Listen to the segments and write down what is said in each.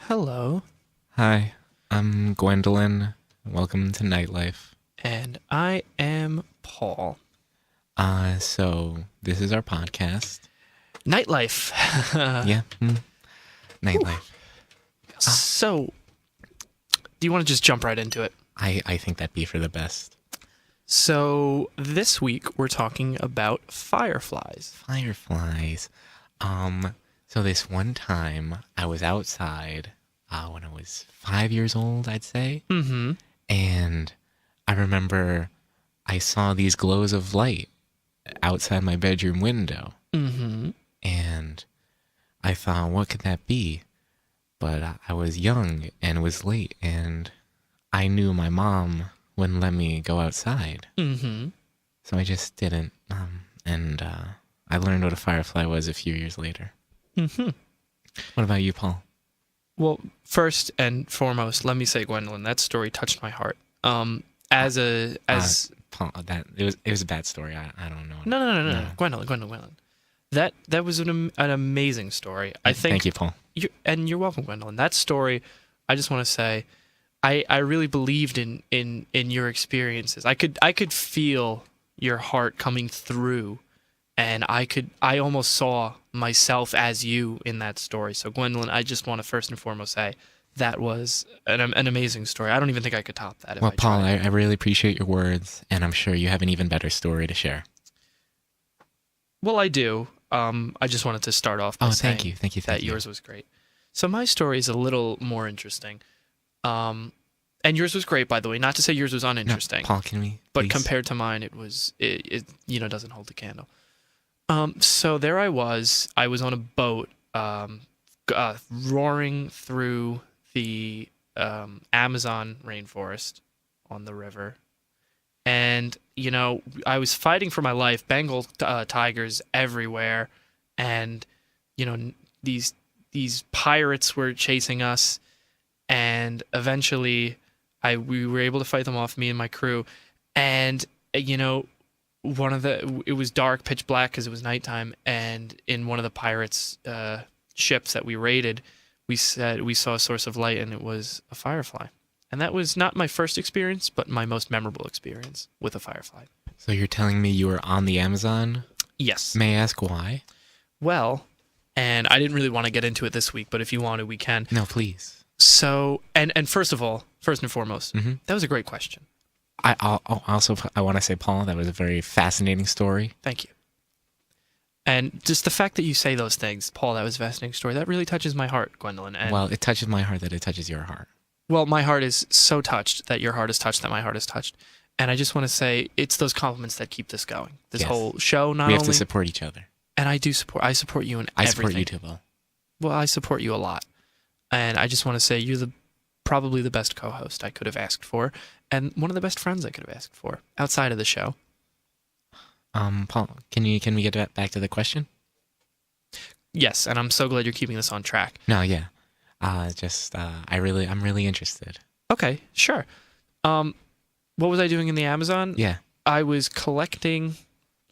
Hello, Hi, I'm Gwendolyn. Welcome to Nightlife. and I am Paul. So this is our podcast. Nightlife. Yeah, Whew. Nightlife. Ah, So, do you want to just jump right into it? I think that'd be for the best. So, this week we're talking about fireflies. Fireflies. So this one time I was outside, when I was 5 years old, I'd say, Mm-hmm. and I remember I saw these glows of light outside my bedroom window, Mm-hmm. and I thought, what could that be? But I was young and it was late, and I knew my mom wouldn't let me go outside, Mm-hmm. so I just didn't. And I learned what a firefly was a few years later. Mm-hmm. What about you, Paul? Well, first and foremost, let me say, Gwendolyn, that story touched my heart. Uh, uh, As Paul, that it was a bad story. I don't know. no, Gwendolyn. That was an amazing story. I think. Thank you, Paul. You're welcome, Gwendolyn. That story, I just want to say, I really believed in your experiences. I could feel your heart coming through, and I almost saw myself as you in that story. So Gwendolyn, I just want to first and foremost say that was an amazing story. I don't even think I could top that if Well, I Paul, tried. I really appreciate your words, and I'm sure you have an even better story to share. Well, I do. I just wanted to start off by Oh, saying thank you, that thank you. yours was great. So my story is a little more interesting. And yours was great, by the way. Not to say yours was No, uninteresting, Paul, can we but please? compared to mine, it doesn't hold a candle. So there I was on a boat, roaring through the Amazon rainforest on the river, and I was fighting for my life. Bengal tigers everywhere, and you know these pirates were chasing us, and eventually we were able to fight them off, me and my crew. And it was dark, pitch black because it was nighttime, and in one of the pirates ships that we raided, we said we saw a source of light, and it was a firefly. And that was not my first experience, but my most memorable experience with a firefly. So you're telling me you were on the Amazon? Yes. May I ask why? Well, and I didn't really want to get into it this week, but if you want to, we can. No, please. So, and first and foremost, Mm-hmm. that was a great question. I want to say, Paul, that was a very fascinating story. Thank you. And just the fact that you say those things, Paul, that was a fascinating story. That really touches my heart, Gwendolyn. And Well, it touches my heart that it touches your heart. well, my heart is so touched that your heart is touched, that my heart is touched. And I just want to say it's those compliments that keep this going. This Yes. whole show, not We have only, to support each other. and I support you in I everything. support you too, Paul. Well, I support you a lot. And I just want to say you're probably the best co-host I could have asked for, and one of the best friends I could have asked for outside of the show. Paul, can we get back to the question? Yes, and I'm so glad you're keeping this on track. No, yeah. I'm really interested. Okay, sure. What was I doing in the Amazon? Yeah. I was collecting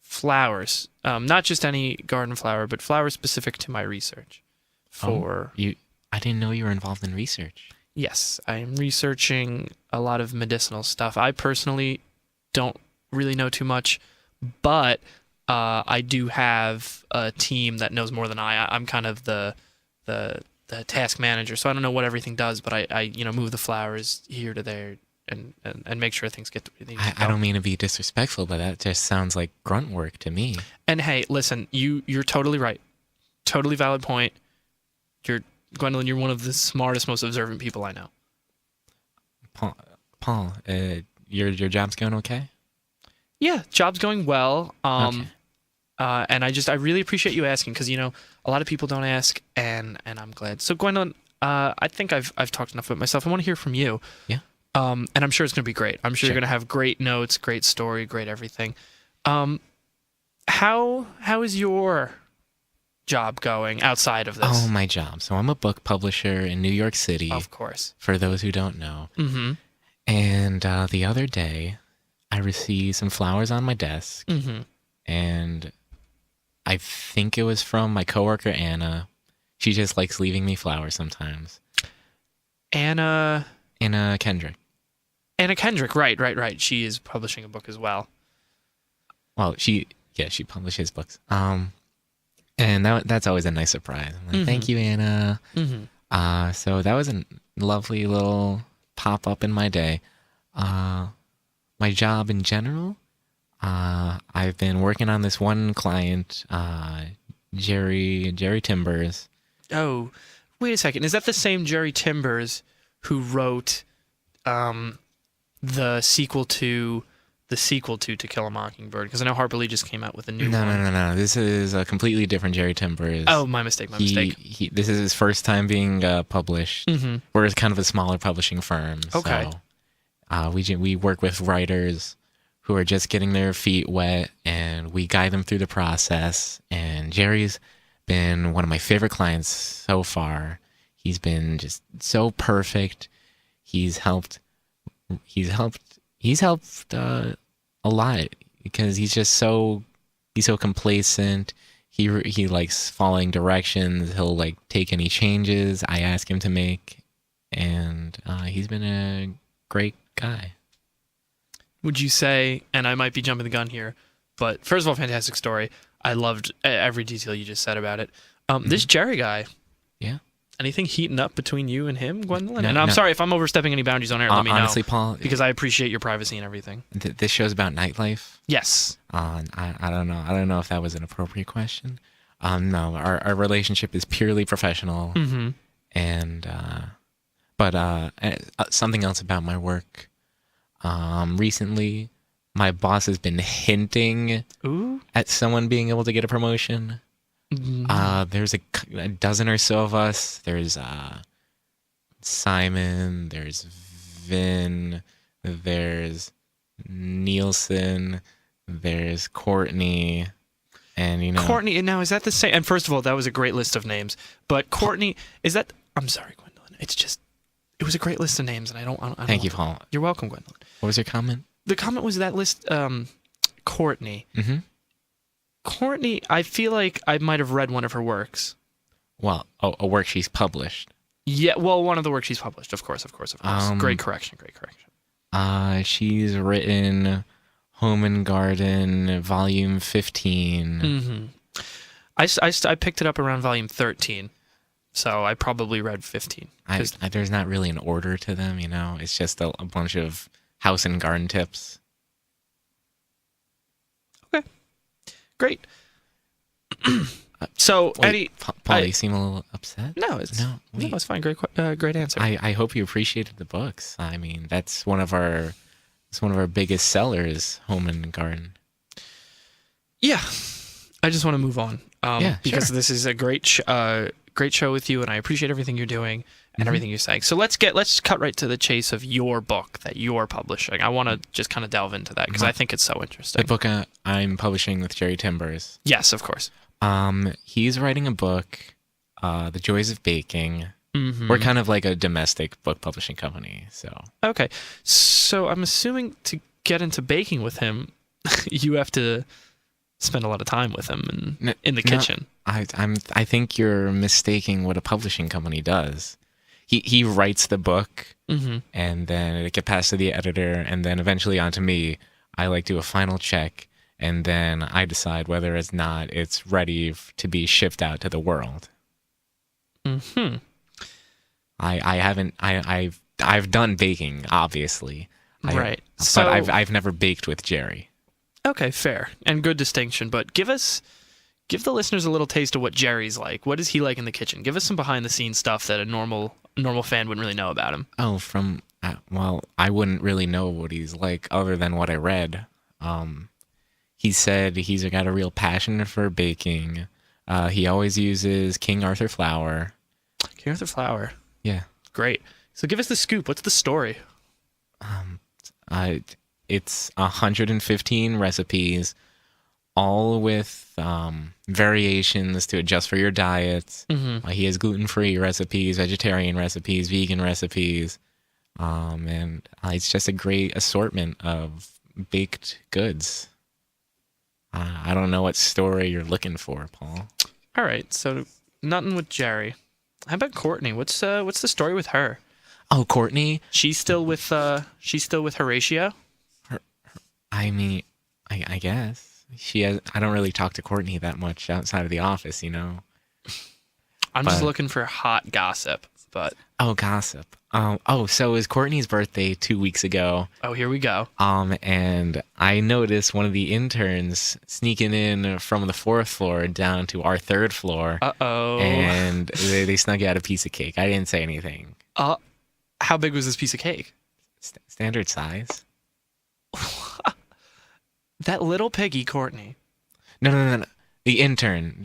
flowers, not just any garden flower, but flowers specific to my research. I didn't know you were involved in research. Yes, I am researching a lot of medicinal stuff. I personally don't really know too much, but I do have a team that knows more than I'm kind of the task manager, so I don't know what everything does, but I move the flowers here to there and make sure things get where they need to go. I don't mean to be disrespectful, but that just sounds like grunt work to me. And hey, listen, you're totally right. Totally valid point. Gwendolyn, you're one of the smartest, most observant people I know. Paul, your job's going okay? Yeah, job's going well. Okay. And I really appreciate you asking, because a lot of people don't ask, and I'm glad. So Gwendolyn, I think I've talked enough about myself. I want to hear from you. Yeah. And I'm sure it's going to be great. I'm sure Sure. you're going to have great notes, great story, great everything. How is your job going outside of this? Oh, my job. So I'm a book publisher in New York City, Of course. for those who don't know. Mm-hmm. And the other day, I received some flowers on my desk, Mm-hmm. and I think it was from my coworker, Anna. She just likes leaving me flowers sometimes. Anna Anna Kendrick. Anna Kendrick. Right. She is publishing a book as well. Well, she publishes books. And that's always a nice surprise. I'm like, thank you, Anna. Mm-hmm. So that was a lovely little pop up in my day. My job in general, I've been working on this one client, Jerry Timbers. Oh, wait a second. Is that the same Jerry Timbers who wrote the sequel to To Kill a Mockingbird? Because I know Harper Lee just came out with a new one. No. This is a completely different Jerry Timbers. Oh, my mistake. This is his first time being published. Mm-hmm. We're kind of a smaller publishing firm. Okay. So, we work with writers who are just getting their feet wet, and we guide them through the process. And Jerry's been one of my favorite clients so far. He's been just so perfect. He's helped a lot because he's so complacent. He likes following directions. He'll like take any changes I ask him to make, and he's been a great guy. Would you say, and I might be jumping the gun here, but first of all, fantastic story. I loved every detail you just said about it. This Jerry guy. Yeah. Anything heating up between you and him, Gwendolyn? And I'm sorry if I'm overstepping any boundaries on air. Let me know. Honestly, Paul, because I appreciate your privacy and everything. This show's about nightlife. Yes. I don't know. I don't know if that was an appropriate question. No, our relationship is purely professional. Mm-hmm. And but something else about my work. Recently, my boss has been hinting at someone being able to get a promotion. Mm-hmm. There's a dozen or so of us. There's Simon, there's Vin, there's Nielsen, there's Courtney, and Courtney. And now is that the same? And first of all, that was a great list of names. But Courtney, is that? I'm sorry, Gwendolyn. It was a great list of names, and I don't Thank you, Paul. You're welcome, Gwendolyn. What was your comment? The comment was that list. Courtney. Mm-hmm. Courtney, I feel like I might have read one of her works. Well, a work she's published. Yeah, well, one of the works she's published, of course. Great correction. She's written Home and Garden, Volume 15. Mm-hmm. I picked it up around Volume 13, so I probably read 15. There's not really an order to them, It's just a bunch of house and garden tips. Okay. Great. So, Wait, Eddie... Paul, you seem a little upset? No, it's fine. Great answer. I hope you appreciated the books. I mean, that's one of our biggest sellers, Home and Garden. Yeah. I just want to move on. Because sure. This is a great show with you, and I appreciate everything you're doing and everything you're saying. So let's cut right to the chase of your book that you're publishing. I want to just kind of delve into that because I think it's so interesting. The book I'm publishing with Jerry Timbers. Yes, of course. He's writing a book, The Joys of Baking. Mm-hmm. We're kind of like a domestic book publishing company, so. Okay. So I'm assuming to get into baking with him, you have to spend a lot of time with him in the kitchen. I think you're mistaking what a publishing company does. He writes the book, mm-hmm. and then it gets passed to the editor, and then eventually onto me. I do a final check, and then I decide whether or not it's ready to be shipped out to the world. Mm-hmm. I've done baking, obviously. Right. But I've never baked with Jerry. Okay, fair. And good distinction. But give the listeners a little taste of what Jerry's like. What is he like in the kitchen? Give us some behind the scenes stuff that a normal fan wouldn't really know about him. Oh, I wouldn't really know what he's like other than what I read. He said he's got a real passion for baking. He always uses King Arthur flour. King Arthur flour. Yeah. Great. So give us the scoop. What's the story? It's 115 recipes, all with variations to adjust for your diet. Mm-hmm. He has gluten-free recipes, vegetarian recipes, vegan recipes, and it's just a great assortment of baked goods. I don't know what story you're looking for, Paul. All right, so nothing with Jerry. How about Courtney? What's the story with her? Oh, Courtney. She's still with Horatio. Her, I mean, I guess she has. I don't really talk to Courtney that much outside of the office, you know. I'm just looking for hot gossip, but oh, gossip. So it was Courtney's birthday 2 weeks ago. oh, here we go. And I noticed one of the interns sneaking in from the 4th floor down to our 3rd floor. Uh-oh. And they snuck out a piece of cake. I didn't say anything. How big was this piece of cake? Standard size. That little piggy, Courtney. No. The intern.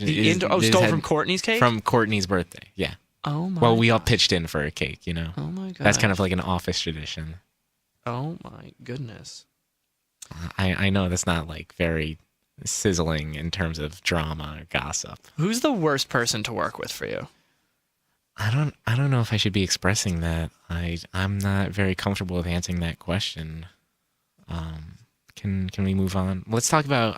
Stole from Courtney's cake? From Courtney's birthday, yeah. Oh, my Well, we all gosh. pitched in for a cake, you know. Oh, my God. That's kind of like an office tradition. Oh, my goodness. I know that's not like very sizzling in terms of drama or gossip. Who's the worst person to work with for you? I don't know if I should be expressing that. I'm not very comfortable with answering that question. Can we move on? Let's talk about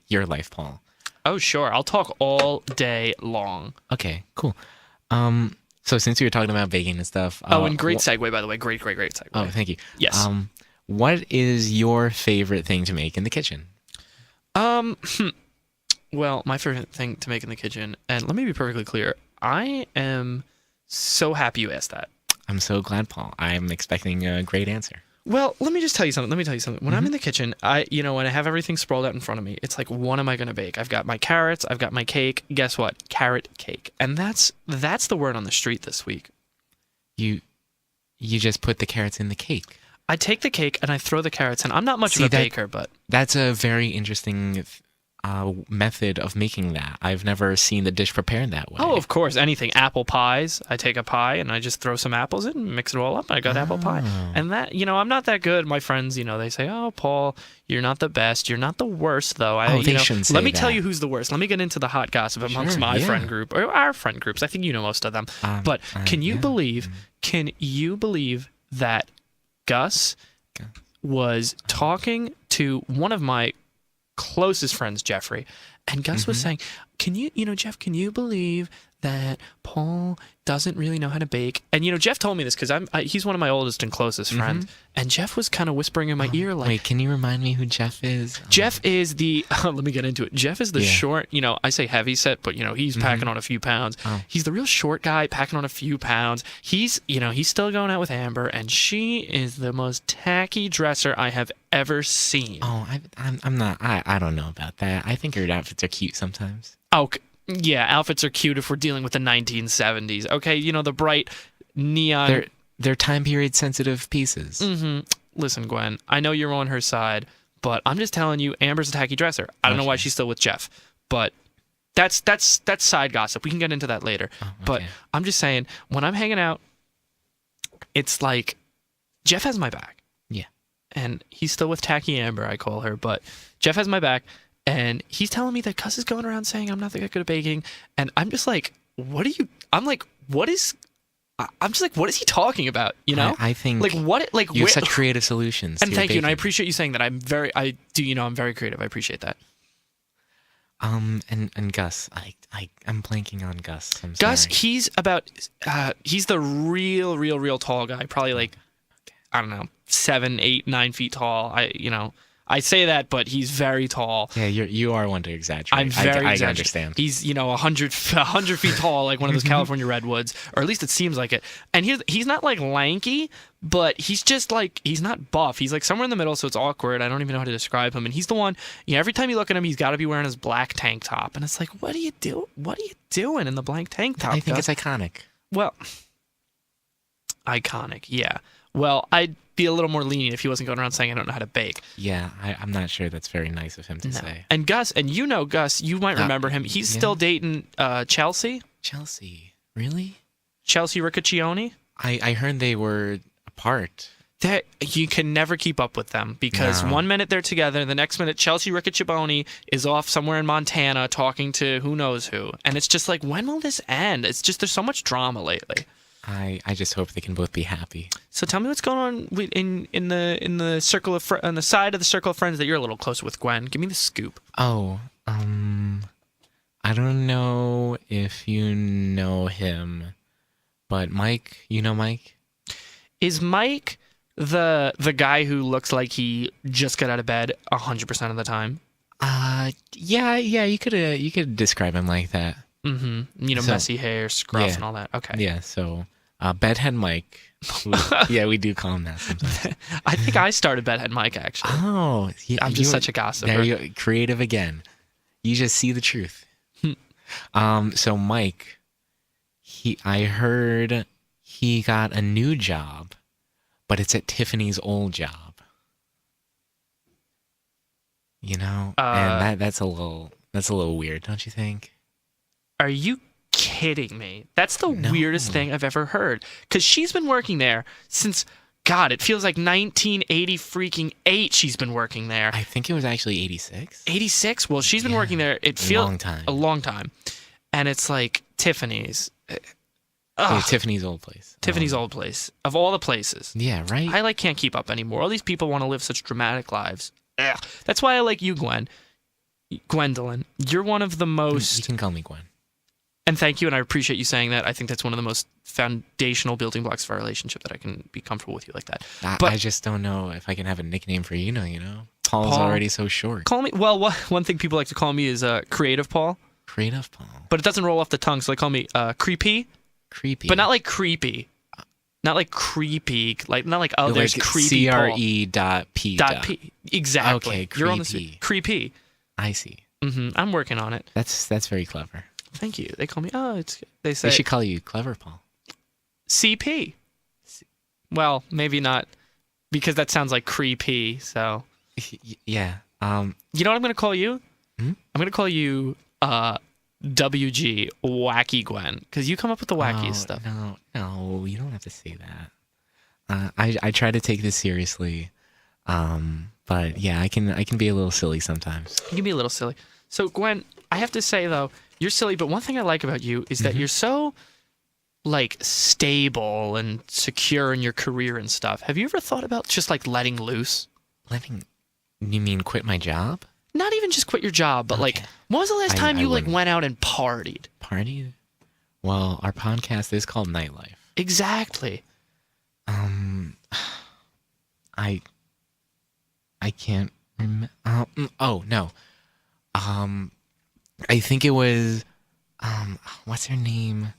your life, Paul. Oh, sure. I'll talk all day long. Okay, cool. So since we were talking about baking and stuff. And great segue, by the way. Great segue. Oh, thank you. Yes. What is your favorite thing to make in the kitchen? Well, my favorite thing to make in the kitchen, and let me be perfectly clear, I am so happy you asked that. I'm so glad, Paul. I'm expecting a great answer. Well, let me tell you something. When I'm in the kitchen, when I have everything sprawled out in front of me, it's like, what am I going to bake? I've got my carrots. I've got my cake. Guess what? Carrot cake. And that's the word on the street this week. You just put the carrots in the cake. I take the cake and I throw the carrots in. I'm not much of a baker, but that's a very interesting method of making that. I've never seen the dish prepared that way. Oh, of course. Anything. Apple pies. I take a pie and I just throw some apples in and mix it all up. I got apple pie. And that, I'm not that good. My friends, they say, oh, Paul, you're not the best. You're not the worst, though. They shouldn't say Let me that. tell you who's the worst. Let me get into the hot gossip amongst my friend group, or our friend groups. I think you know most of them. But can you believe that Gus was talking to one of my closest friends, Jeffrey, and Gus was saying, Jeff, can you believe that Paul doesn't really know how to bake? And Jeff told me this because he's one of my oldest and closest friends, and Jeff was kind of whispering in my ear like, wait, can you remind me who Jeff is? Jeff is the let me get into it. Jeff is the short, I say heavy set, but he's packing on a few pounds. He's the real short guy packing on a few pounds. He's he's still going out with Amber, and she is the most tacky dresser I have ever seen. Oh, I'm not. I don't know about that. I think her outfits are cute sometimes. Oh, yeah, outfits are cute if we're dealing with the 1970s. Okay, the bright neon. They're time period sensitive pieces. Listen, Gwen, I know you're on her side, but I'm just telling you, Amber's a tacky dresser. I don't know why she's still with Jeff, but that's side gossip. We can get into that later. Oh, okay. But I'm just saying, when I'm hanging out, it's like Jeff has my back. Yeah. And he's still with tacky Amber, I call her, but Jeff has my back. And he's telling me that Gus is going around saying I'm not that good at baking. And I'm just like, what is he talking about? I think like what, like you have such creative solutions. And thank you. And I baking. appreciate you saying that. I'm very creative. I appreciate that. And Gus, I'm blanking on Gus. I'm Gus, sorry. he's the real tall guy. Probably like, I don't know, 7, 8, 9 feet tall. I say that, but he's very tall. Yeah, you are one to exaggerate. I'm very I exaggerating. understand. He's 100 feet tall, like one of those California redwoods, or at least it seems like it. And he's not like lanky, but he's just like, he's not buff. He's like somewhere in the middle, so it's awkward. I don't even know how to describe him. And he's the one. Every time you look at him, he's got to be wearing his black tank top, and it's like, what are you doing in the black tank top? I think it's iconic. Well, iconic, yeah. Well, I'd be a little more lenient if he wasn't going around saying I don't know how to bake. Yeah, I'm not sure that's very nice of him to say. And Gus, Gus, you might remember him. He's still dating Chelsea. Chelsea, really? Chelsea Riccaccioni. I heard they were apart. That you can never keep up with them because one minute they're together, the next minute Chelsea Riccaccioni is off somewhere in Montana talking to who knows who, and it's just like, when will this end? It's just, there's so much drama lately. I just hope they can both be happy. So tell me what's going on in the circle of on the side of the circle of friends that you're a little closer with, Gwen. Give me the scoop. Oh, I don't know if you know him, but Mike, you know Mike? Is Mike the guy who looks like he just got out of bed 100% of the time? Yeah, you could describe him like that. Mm-hmm. So, Messy hair, scruff, yeah. and all that. Okay. Yeah, so Bedhead Mike. We do call him that sometimes. I think I started Bedhead Mike, actually. Oh, yeah, I'm just such a gossiper. There you go, creative again. You just see the truth. So Mike, I heard he got a new job, but it's at Tiffany's old job. And that's a little weird, don't you think? Are you kidding me? That's the weirdest thing I've ever heard. Because she's been working there since, God, it feels like 1980 freaking 8 she's been working there. I think it was actually 86. 86? Well, she's been working there, it feels a long time. And it's like Tiffany's. Tiffany's old place. Tiffany's old place. Of all the places. Yeah, right? I can't keep up anymore. All these people want to live such dramatic lives. Ugh. That's why I like you, Gwendolyn. You're one of the most... You can call me Gwen. And thank you, and I appreciate you saying that. I think that's one of the most foundational building blocks of our relationship, that I can be comfortable with you like that. I just don't know if I can have a nickname for you, Paul's already so short. Call me... Well, one thing people like to call me is Creative Paul. Creative Paul. But it doesn't roll off the tongue, so they call me Creepy. Creepy. But not like creepy. Not like creepy. Not like, oh, there's like creepy Paul. CRE.P. Exactly. Okay, creepy. You're on the creepy. I see. Mm-hmm. I'm working on it. That's very clever. Thank you. They call me, they say... They should call you Clever Paul. CP. Well, maybe not, because that sounds like creepy, so... Yeah. You know what I'm going to call you? Hmm? I'm going to call you WG, Wacky Gwen, because you come up with the wackiest stuff. No, you don't have to say that. I try to take this seriously, but yeah, I can be a little silly sometimes. You can be a little silly. So Gwen, I have to say though, you're silly, but one thing I like about you is that you're so like stable and secure in your career and stuff. Have you ever thought about just like letting loose? You mean quit my job? Not even just quit your job, but like, when was the last time you like went out and partied? Partied? Well, our podcast is called Nightlife. Exactly. I can't remember. Oh no. I think it was. What's her name?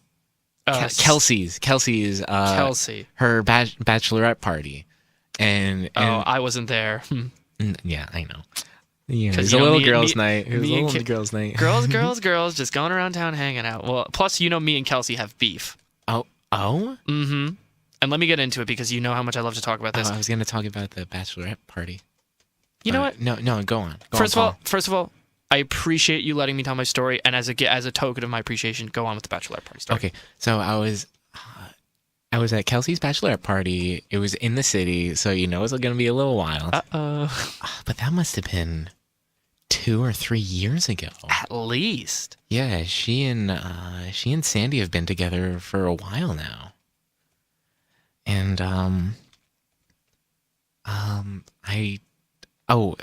Kelsey's. Kelsey. Her bachelorette party, and I wasn't there. Yeah, I know. It was a little girls' night. It was a little girls' night. Girls, just going around town hanging out. Well, plus, me and Kelsey have beef. Oh? Mm-hmm. And let me get into it because you know how much I love to talk about this. I was going to talk about the bachelorette party. You know what? No, go on. First of all, I appreciate you letting me tell my story, and as a token of my appreciation, go on with the bachelorette party story. Okay, so I was at Kelsey's bachelorette party. It was in the city, so it's going to be a little wild. But that must have been 2 or 3 years ago. At least. Yeah, she and Sandy have been together for a while now. And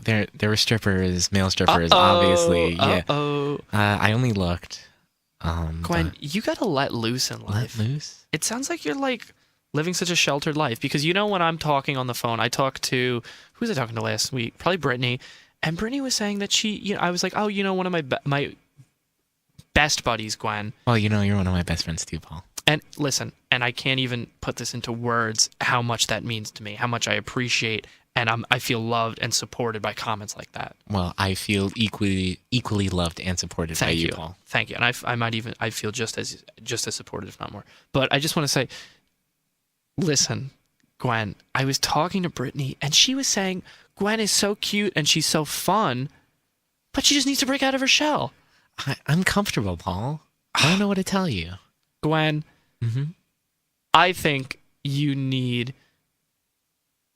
there were strippers, male strippers, obviously. Yeah. I only looked. Gwen, you gotta let loose in life. Let loose? It sounds like you're like living such a sheltered life, because when I'm talking on the phone, I talk to, who was I talking to last week? Probably Brittany. And Brittany was saying that I was like, one of my best buddies, Gwen. Well, you're one of my best friends too, Paul. And listen, and I can't even put this into words how much that means to me, how much I appreciate, and I feel loved and supported by comments like that. Well, I feel equally loved and supported by you, Paul. Thank you. And I feel just as supported, if not more. But I just want to say, listen, Gwen, I was talking to Brittany, and she was saying Gwen is so cute and she's so fun, but she just needs to break out of her shell. I'm comfortable, Paul. I don't know what to tell you. Gwen, I think you need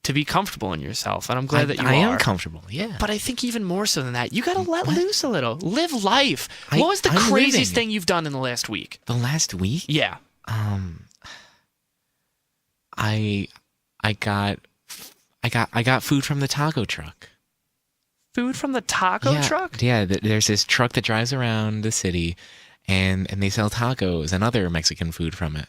to be comfortable in yourself, and I'm glad that you are. I am comfortable, yeah. But I think even more so than that, you got to let loose a little. Live life. What was the craziest thing you've done in the last week? The last week? Yeah. I got food from the taco truck. Food from the taco truck? Yeah, there's this truck that drives around the city, and they sell tacos and other Mexican food from it.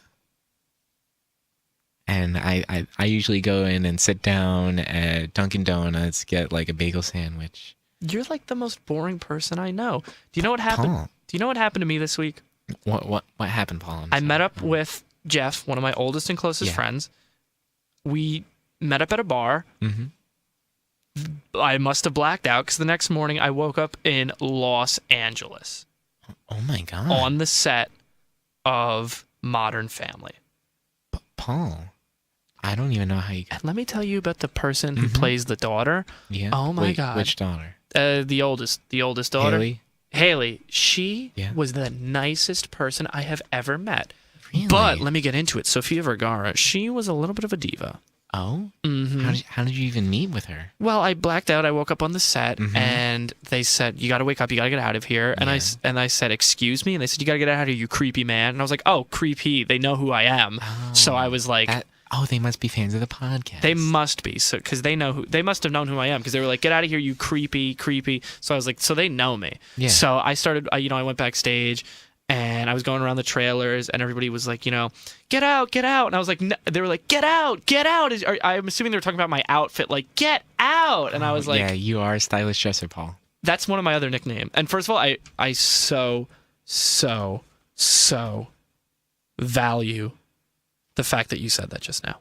And and I usually go in and sit down at Dunkin' Donuts, get like a bagel sandwich. You're like the most boring person I know. Do you know what happened? Paul. Do you know what happened to me this week? What happened, Paul? I met up with Jeff, one of my oldest and closest friends. We met up at a bar. Mm-hmm. I must have blacked out because the next morning I woke up in Los Angeles. Oh my God. On the set of Modern Family. Paul, I don't even know how you... And let me tell you about the person who plays the daughter. Yeah. Oh my God. Which daughter? The oldest daughter. Haley. She Yeah. was the nicest person I have ever met. Really? But let me get into it. Sofia Vergara, she was a little bit of a diva. Oh? Mm-hmm. How did you even meet with her? Well, I blacked out. I woke up on the set, and they said, "You got to wake up. You got to get out of here." And I said, "Excuse me?" And they said, "You got to get out of here, you creepy man." And I was like, "Oh, creepy. They know who I am." So I was like, they must be fans of the podcast. They must be, so because they must have known who I am because they were like, "Get out of here, you creepy." So I was like, so they know me. Yeah. So I started. I went backstage. And I was going around the trailers, and everybody was like, get out. And I was like, no. They were like, get out. I'm assuming they were talking about my outfit, like, get out. And I was like, yeah, you are a stylish dresser, Paul. That's one of my other nicknames. And first of all, I so value the fact that you said that just now.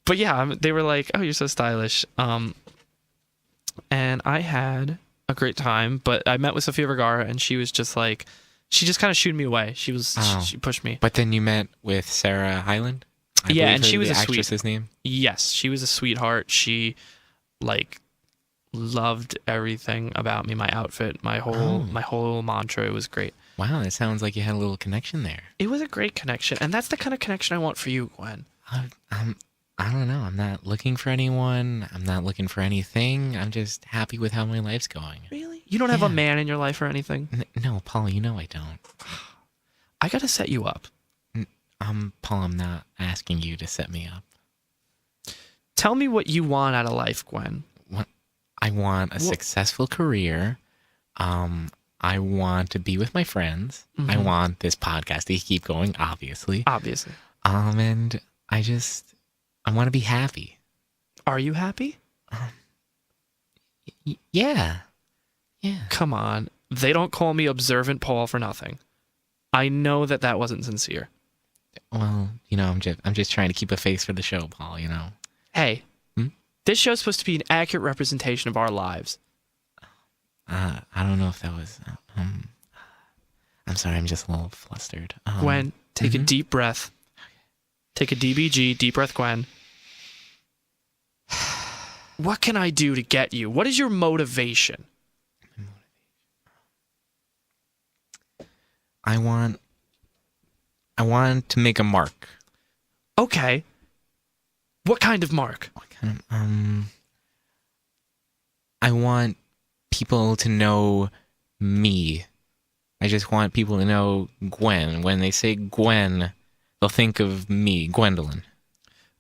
But yeah, they were like, oh, you're so stylish. And I had a great time, but I met with Sofia Vergara, and she was just like, she just kind of shooed me away. She pushed me. But then you met with Sarah Hyland? And she was the a actress's name? Yes, she was a sweetheart. She, loved everything about me, my outfit, my whole mantra. It was great. Wow, it sounds like you had a little connection there. It was a great connection, and that's the kind of connection I want for you, Gwen. I don't know. I'm not looking for anyone. I'm not looking for anything. I'm just happy with how my life's going. Really? You don't have a man in your life or anything? No, Paul, you know I don't. I gotta set you up. Paul, I'm not asking you to set me up. Tell me what you want out of life, Gwen. I want a successful career. I want to be with my friends. I want this podcast to keep going, obviously. And I want to be happy. Are you happy? Yeah. Come on. They don't call me Observant Paul for nothing. I know that wasn't sincere. Well, I'm just trying to keep a face for the show, Paul, Hey, this show's supposed to be an accurate representation of our lives. I don't know if that was... I'm sorry, I'm just a little flustered. Gwen, take a deep breath. Take a DBG, deep breath, Gwen. What can I do to get you? What is your motivation? I want to make a mark. Okay. What kind of mark? I want people to know me. I just want people to know Gwen. When they say Gwen, they'll think of me, Gwendolyn.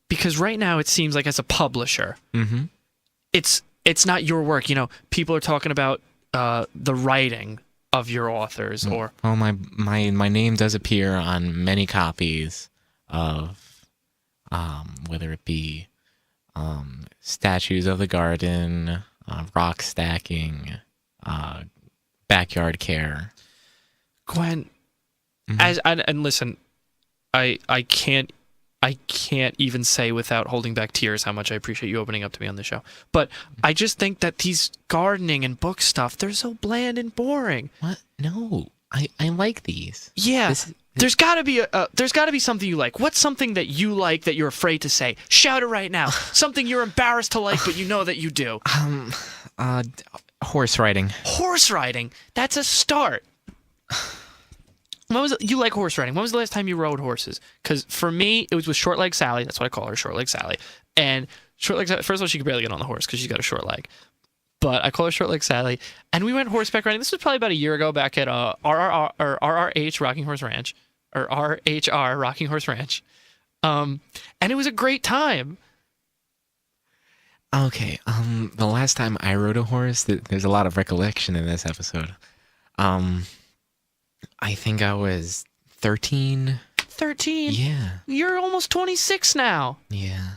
Because right now it seems like as a publisher, it's not your work. People are talking about the writing of your authors, or my name does appear on many copies of whether it be Statues of the Garden, Rock Stacking, Backyard Care. Gwen, and listen, I can't even say without holding back tears how much I appreciate you opening up to me on the show. But I just think that these gardening and book stuff, they're so bland and boring. What? No, I like these. Yeah. There's got to be something you like. What's something that you like that you're afraid to say? Shout it right now. Something you're embarrassed to like, but you know that you do. Horse riding. Horse riding? That's a start. You like horse riding? When was the last time you rode horses? Because for me, it was with Short Leg Sally. That's what I call her, Short Leg Sally. And Short Leg Sally, first of all, she could barely get on the horse because she's got a short leg. But I call her Short Leg Sally. And we went horseback riding. This was probably about a year ago back at RRH Rocking Horse Ranch. Or RHR Rocking Horse Ranch. And it was a great time. Okay, the last time I rode a horse, there's a lot of recollection in this episode. I think I was 13. 13. Yeah. You're almost 26 now. Yeah.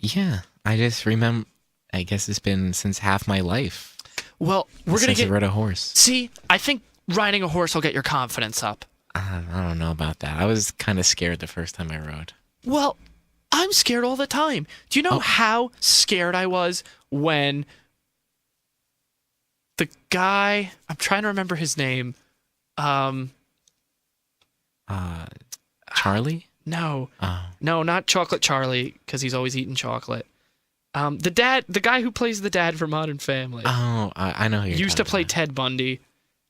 Yeah. I just remember. I guess it's been since half my life Well, we're gonna since I get. rode a horse. See, I think riding a horse will get your confidence up. I don't know about that. I was kind of scared the first time I rode. Well, I'm scared all the time. Do you know how scared I was when the guy, I'm trying to remember his name. Charlie? No. Oh. No, not Chocolate Charlie, because he's always eating chocolate. The guy who plays the dad for Modern Family. Oh, I know who you're Used to talking play about. Ted Bundy.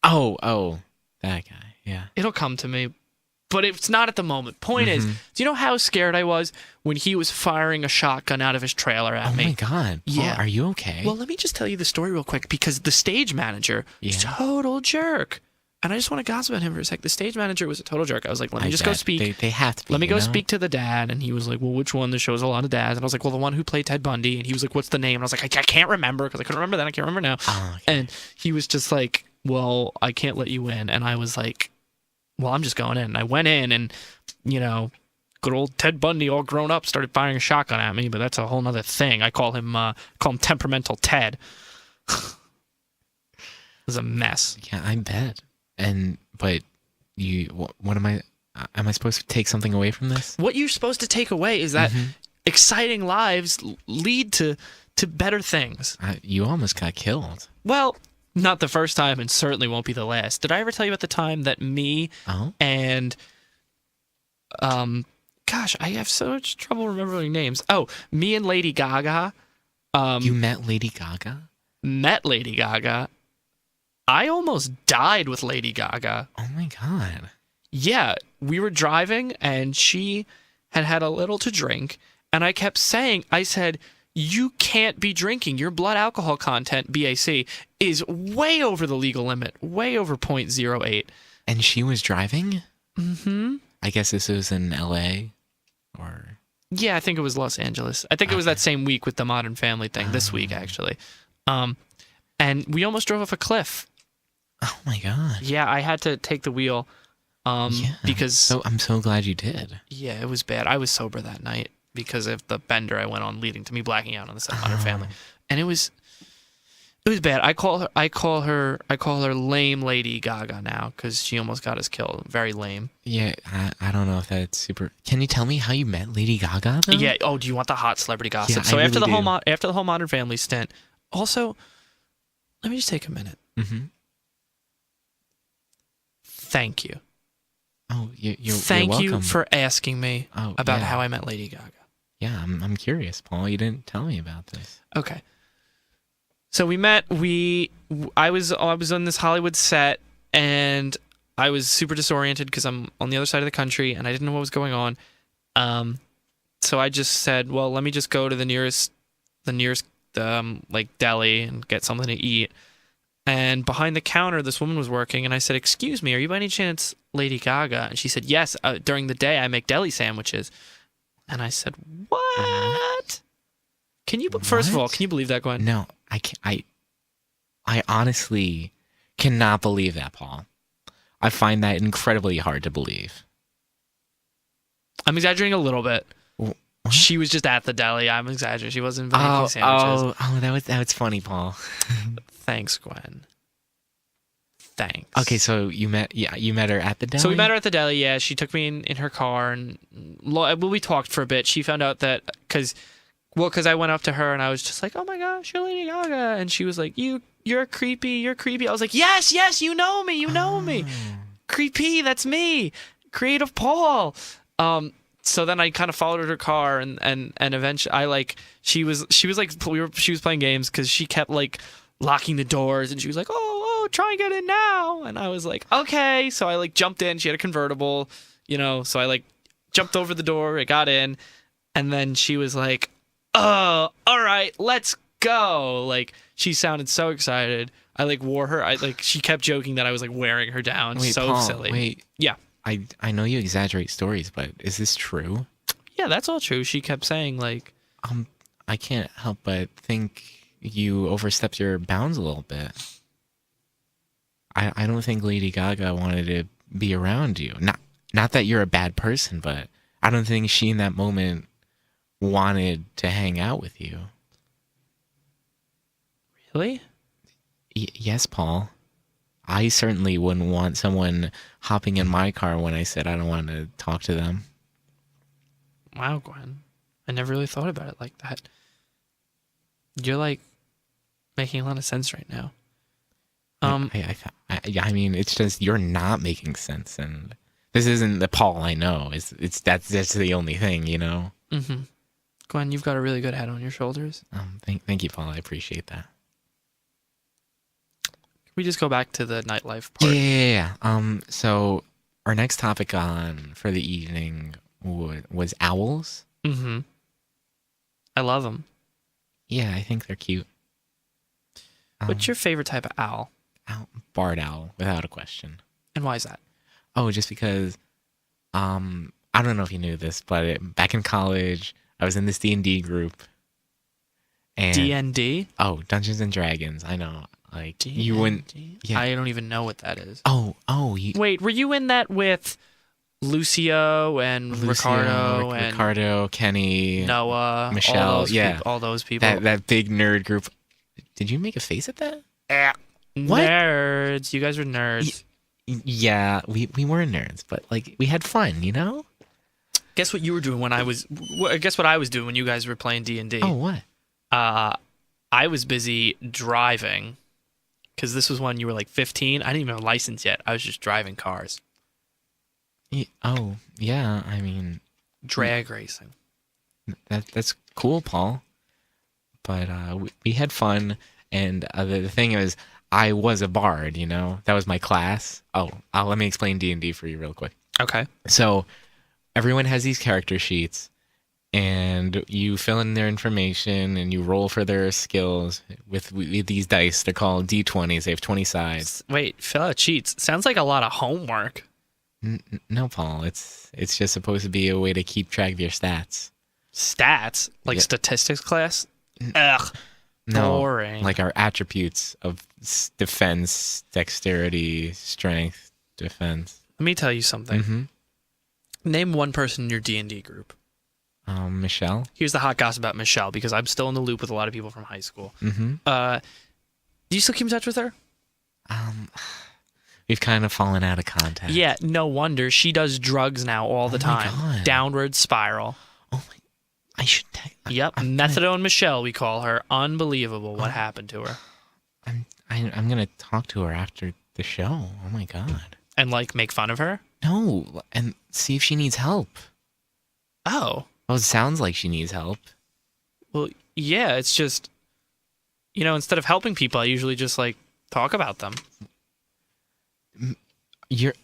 Oh, that guy. Yeah. It'll come to me. But it's not at the moment. Point is, do you know how scared I was when he was firing a shotgun out of his trailer at me? Oh my God. Paul, Yeah. are you okay? Well, let me just tell you the story real quick, because the stage manager was a total jerk. And I just want to gossip about him for a sec. The stage manager was a total jerk. I was like, let me just go speak. They have to be. Let me go know? speak to the dad. And he was like, well, which one? The show's a lot of dads. And I was like, well, the one who played Ted Bundy. And he was like, what's the name? And I was like, I can't remember, because I couldn't remember then. I can't remember now. Oh, okay. And he was just like, well, I can't let you in. And I was like, well, I'm just going in. And I went in, and, you know, good old Ted Bundy, all grown up, started firing a shotgun at me. But that's a whole nother thing. I call him temperamental Ted. It was a mess. Yeah, I bet. But what am I supposed to take something away from this? What you're supposed to take away is that exciting lives lead to better things. You almost got killed. Well, not the first time, and certainly won't be the last. Did I ever tell you about the time that me and gosh, I have so much trouble remembering names. Oh, me and Lady Gaga. You met Lady Gaga? Met Lady Gaga. I almost died with Lady Gaga. Oh my God. Yeah, we were driving, and she had a little to drink, and I kept saying, I said, you can't be drinking. Your blood alcohol content, BAC, is way over the legal limit, way over 0.08. And she was driving? Mm-hmm. I guess this was in LA, or... Yeah, I think it was Los Angeles. I think it was that same week with the Modern Family thing, this week, actually. And we almost drove off a cliff. Oh my God. Yeah, I had to take the wheel because... So I'm so glad you did. Yeah, it was bad. I was sober that night because of the bender I went on, leading to me blacking out on the set of Modern Family. And it was bad. I call her lame Lady Gaga now, because she almost got us killed. Very lame. Yeah, I don't know if that's super... Can you tell me how you met Lady Gaga, though? Yeah. Oh, do you want the hot celebrity gossip? Yeah, so I after really the do. after the whole Modern Family stint, also, let me just take a minute. Mm-hmm. Thank you. Oh, you're Thank welcome. you for asking me about yeah. how I met Lady Gaga. Yeah, I'm curious, Paul. You didn't tell me about this. Okay. So we met. I was on this Hollywood set, and I was super disoriented because I'm on the other side of the country, and I didn't know what was going on. So I just said, well, let me just go to the nearest like deli and get something to eat. And behind the counter, this woman was working, and I said, excuse me, are you by any chance Lady Gaga? And she said, yes, during the day I make deli sandwiches. And I said, what? Can you, first of all, can you believe that, Gwen? No, I can't. I honestly cannot believe that, Paul. I find that incredibly hard to believe. I'm exaggerating a little bit. What? She was just at the deli. I'm exaggerating. She wasn't making sandwiches. That was funny, Paul. Thanks, Gwen. Thanks. Okay, so you met her at the deli? So we met her at the deli, yeah. She took me in her car, and we talked for a bit. She found out that, because I went up to her, and I was just like, oh my gosh, you're Lady Gaga. And she was like, you're creepy. I was like, yes, you know me. Creepy, that's me. Creative Paul. So then I kind of followed her car, and eventually she was playing games, because she kept like locking the doors, and she was like, oh, try and get in now. And I was like, okay. So I like jumped in. She had a convertible, so I like jumped over the door. I got in, and then she was like, oh, all right, let's go. Like, she sounded so excited. I like wore her. She kept joking that I was like wearing her down. Wait, so Paul, silly. Wait. Yeah. I know you exaggerate stories, but is this true? Yeah, that's all true. She kept saying like, I can't help but think you overstepped your bounds a little bit. I don't think Lady Gaga wanted to be around you. Not that you're a bad person, but I don't think she in that moment wanted to hang out with you. Really? Yes, Paul. I certainly wouldn't want someone hopping in my car when I said I don't want to talk to them. Wow, Gwen. I never really thought about it like that. You're like making a lot of sense right now. I mean, it's just you're not making sense, and this isn't the Paul I know. That's the only thing, you know. Mm-hmm. Gwen, you've got a really good head on your shoulders. Thank you, Paul. I appreciate that. Can we just go back to the nightlife part? Yeah. So our next topic for the evening was owls. Mm-hmm. I love them. Yeah, I think they're cute. What's your favorite type of owl? Barred owl, without a question. And why is that? Oh, just because, I don't know if you knew this, but back in college, I was in this D&D group. And D&D? Oh, Dungeons and Dragons. I know. Like, D&D? you wouldn't. Yeah. I don't even know what that is. Oh. Wait, were you in that with Lucio and Ricardo, Kenny, Noah, Michelle? all those people. That big nerd group. Did you make a face at that? What? Nerds. You guys were nerds. Yeah, we were nerds, but like we had fun, you know? Guess what you were doing when guess what I was doing when you guys were playing D&D? Oh, what? I was busy driving because this was when you were like 15. I didn't even have a license yet. I was just driving cars. Oh, yeah. I mean, drag racing. That's cool, Paul. But we had fun, and the thing is, I was a bard. You know, that was my class. Let me explain D&D for you real quick. Okay. So everyone has these character sheets, and you fill in their information, and you roll for their skills with these dice. They're called D20s. They have 20 sides. Wait, fill out sheets. Sounds like a lot of homework. No, Paul. It's just supposed to be a way to keep track of your stats. Stats? Like statistics class? Ugh. No, boring. Like our attributes of defense, dexterity, strength, defense. Let me tell you something. Mm-hmm. Name one person in your D&D group. Michelle. Here's the hot gossip about Michelle, because I'm still in the loop with a lot of people from high school. Mm-hmm. Do you still keep in touch with her? We've kind of fallen out of contact. Yeah, no wonder. She does drugs now all the time. God. Downward spiral. Oh my! I should. Yep, Methadone Michelle, we call her. Unbelievable what happened to her. I'm gonna talk to her after the show. Oh my God! And like make fun of her? No, and see if she needs help. Oh. Well, it sounds like she needs help. Well, yeah, it's just, instead of helping people, I usually just like talk about them.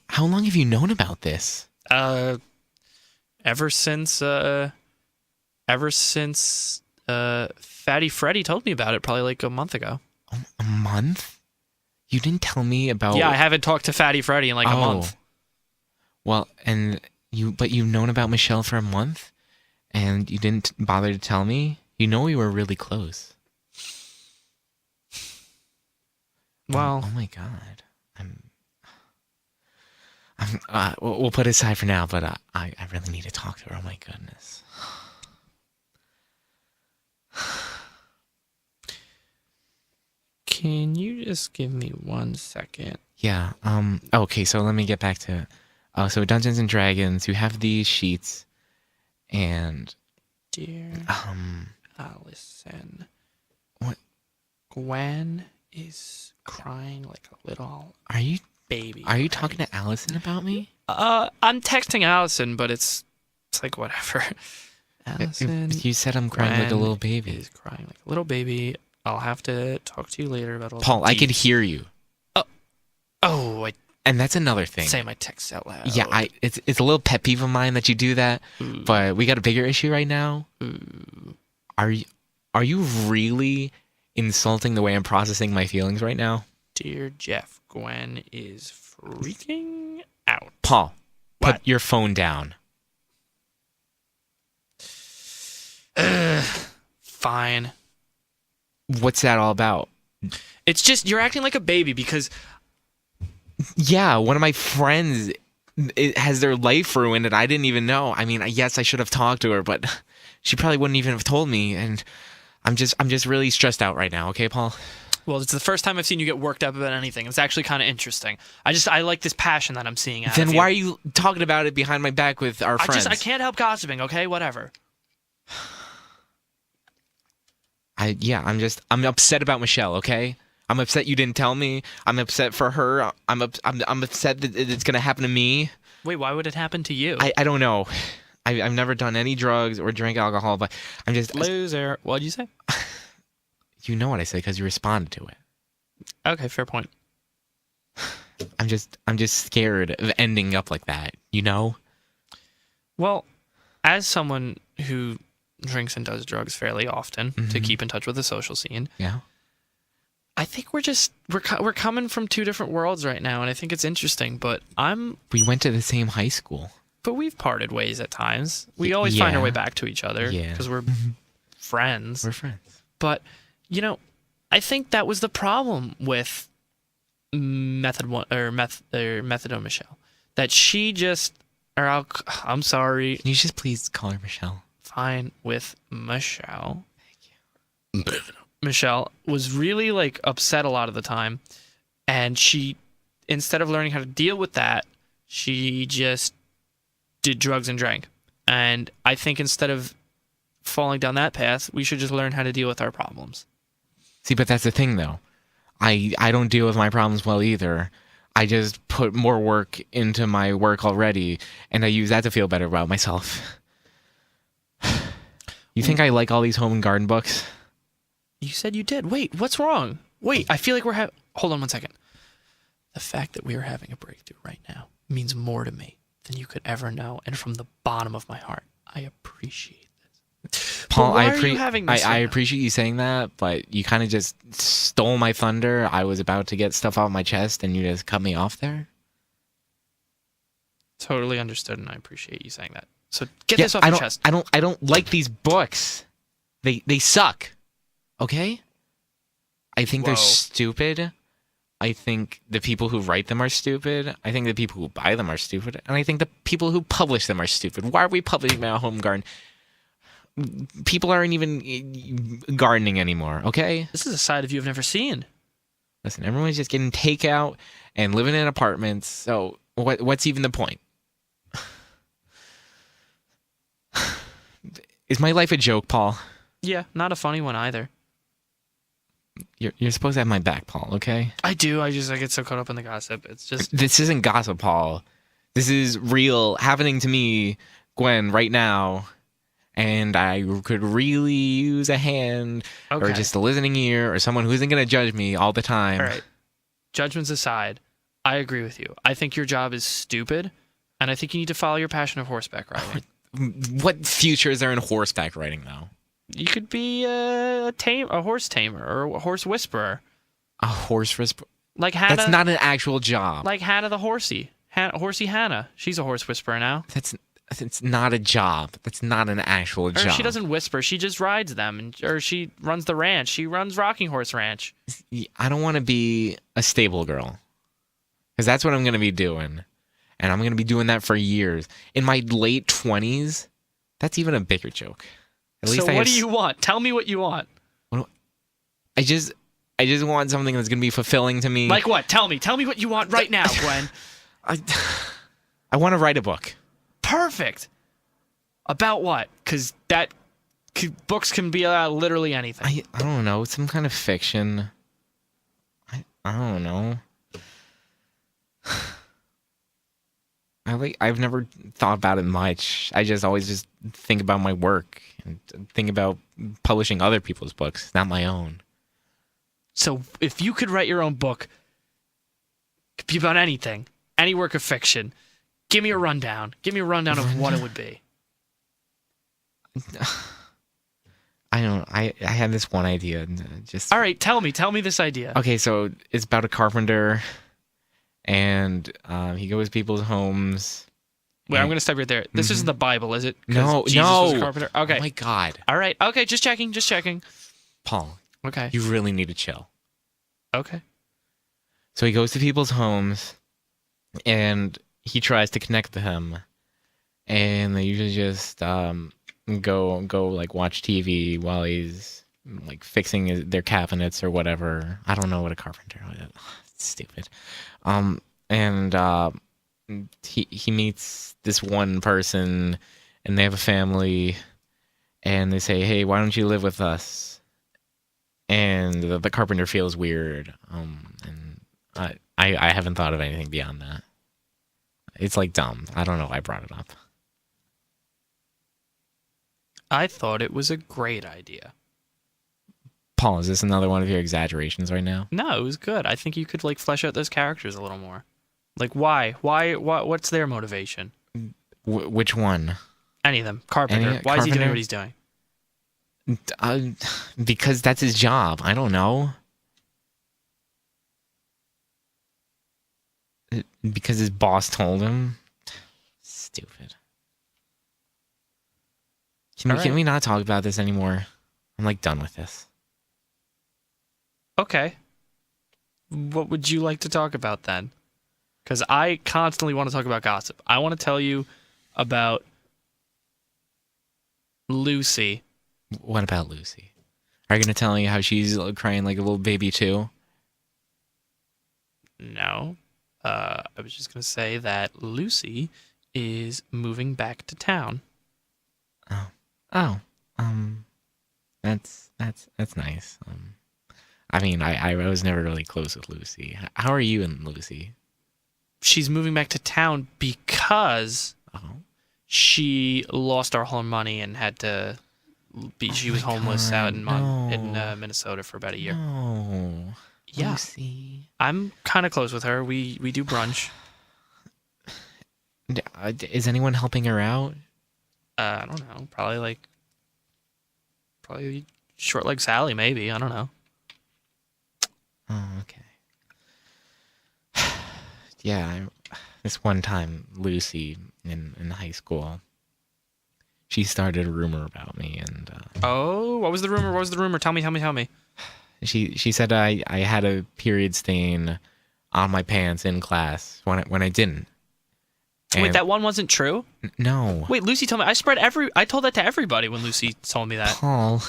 How long have you known about this? Ever since Fatty Freddy told me about it, probably like a month ago. A month? You didn't tell me about. Yeah, I haven't talked to Fatty Freddy in like a month. Well, but you've known about Michelle for a month, and you didn't bother to tell me. You know we were really close. Well, oh my God, we'll put it aside for now, but I really need to talk to her. Oh my goodness. Can you just give me 1 second? Yeah. Okay, so let me get back to so Dungeons and Dragons, you have these sheets, and dear Allison, what? Gwen is crying like a little baby. Are you talking to Allison about me? I'm texting Allison, but it's like whatever. Allison, you said I'm crying like a little baby. Is crying like a little baby. I'll have to talk to you later about all Paul, the I could hear you. And that's another thing. Say my text out loud. Yeah, it's a little pet peeve of mine that you do that. Ooh. But we got a bigger issue right now. Ooh. Are you really insulting the way I'm processing my feelings right now? Dear Jeff, Gwen is freaking out. Paul, what? Put your phone down. Fine. What's that all about? It's just you're acting like a baby because... Yeah, one of my friends it has their life ruined, and I didn't even know. I mean, yes, I should have talked to her, but she probably wouldn't even have told me. And I'm just really stressed out right now. Okay, Paul. Well, it's the first time I've seen you get worked up about anything. It's actually kind of interesting. I like this passion that I'm seeing out of Then you. why are you talking about it behind my back with our friends? I can't help gossiping. Okay, whatever. I'm upset about Michelle. Okay, I'm upset you didn't tell me. I'm upset for her. I'm upset that it's gonna happen to me. Wait, why would it happen to you? I don't know. I've never done any drugs or drank alcohol, but I'm just loser. What'd you say? You know what I said because you responded to it. Okay, fair point. I'm just scared of ending up like that. You know. Well, as someone who drinks and does drugs fairly often to keep in touch with the social scene. Yeah. I think we're coming from two different worlds right now, and I think it's interesting. But we went to the same high school, but we've parted ways at times. We always find our way back to each other because we're friends. We're friends. But I think that was the problem with Methadone Michelle, that she just I'm sorry. Can you just please call her Michelle? Fine with Michelle. Thank you. Michelle was really upset a lot of the time, and she, instead of learning how to deal with that, she just did drugs and drank. And I think instead of falling down that path, we should just learn how to deal with our problems. See, but that's the thing though. I don't deal with my problems well either. I just put more work into my work already, and I use that to feel better about myself. You think I like all these home and garden books? You said you did. Wait, what's wrong? Wait, I feel like we're having... Hold on one second. The fact that we are having a breakthrough right now means more to me than you could ever know, and from the bottom of my heart, I appreciate this. Paul, I appreciate you saying that, but you kind of just stole my thunder. I was about to get stuff off my chest, and you just cut me off there. Totally understood, and I appreciate you saying that. So get this off your chest. I don't like these books. They suck. Okay? I think they're stupid. I think the people who write them are stupid. I think the people who buy them are stupid. And I think the people who publish them are stupid. Why are we publishing my home garden? People aren't even gardening anymore, okay? This is a side of you I've never seen. Listen, everyone's just getting takeout and living in apartments. So what's even the point? Is my life a joke, Paul? Yeah, not a funny one either. You're supposed to have my back, Paul, okay? I do. I get so caught up in the gossip. It's just... This isn't gossip, Paul. This is real happening to me, Gwen, right now. And I could really use a hand or just a listening ear or someone who isn't going to judge me all the time. All right. Judgments aside, I agree with you. I think your job is stupid, and I think you need to follow your passion of horseback riding. What future is there in horseback riding, though? You could be a horse tamer or a horse whisperer. A horse whisperer? Like Hannah. That's not an actual job. Like Hannah the horsey. Horsey Hannah. She's a horse whisperer now. It's not a job. That's not an actual job. She doesn't whisper. She just rides them, or she runs the ranch. She runs Rocking Horse Ranch. I don't want to be a stable girl, because that's what I'm going to be doing, and I'm going to be doing that for years. In my late 20s, that's even a bigger joke. At least what do you want? Tell me what you want. I just want something that's going to be fulfilling to me. Like what? Tell me what you want right now, Gwen. I want to write a book. Perfect. About what? Because books can be literally anything. I don't know. Some kind of fiction. I don't know. I've never thought about it much. I always think about my work and think about publishing other people's books, not my own. So if you could write your own book, it could be about anything, any work of fiction. Give me a rundown. Give me a rundown of what it would be. I had this one idea. All right, tell me this idea. Okay, so it's about a carpenter, and he goes to people's homes. Wait, I'm going to stop right there. This isn't the Bible, is it? No, Jesus was a carpenter. Okay. Oh my God. All right. Okay, just checking. Paul. Okay. You really need to chill. Okay. So he goes to people's homes, and he tries to connect to him, and they usually just go like watch TV while he's like fixing their cabinets or whatever. I don't know what a carpenter is. It's stupid. And he meets this one person, and they have a family, and they say, "Hey, why don't you live with us?" And the carpenter feels weird. And I haven't thought of anything beyond that. It's like dumb. I don't know why I brought it up. I thought it was a great idea. Paul, is this another one of your exaggerations right now? No, it was good. I think you could like flesh out those characters a little more. Like why? What's their motivation? Which one? Any of them. Carpenter. Why is he doing what he's doing? Because that's his job. I don't know. Because his boss told him. Stupid. Can we not talk about this anymore? I'm like done with this. Okay. What would you like to talk about then? Because I constantly want to talk about gossip. I want to tell you about Lucy. What about Lucy? Are you going to tell me how she's crying like a little baby too? No. I was just going to say that Lucy is moving back to town. Oh. That's nice. I mean, I was never really close with Lucy. How are you and Lucy? She's moving back to town because she lost all her money and had to be. She was homeless out in Minnesota for about a year. No. Yeah. Lucy. I'm kind of close with her. We do brunch. Is anyone helping her out? I don't know. Probably short leg Sally. Maybe, I don't know. Oh, okay. Yeah, this one time, Lucy in high school, she started a rumor about me, and what was the rumor? What was the rumor? Tell me. She said I had a period stain on my pants in class when I didn't. And wait, that one wasn't true? No. Wait, Lucy told me. I told that to everybody when Lucy told me that. Paul.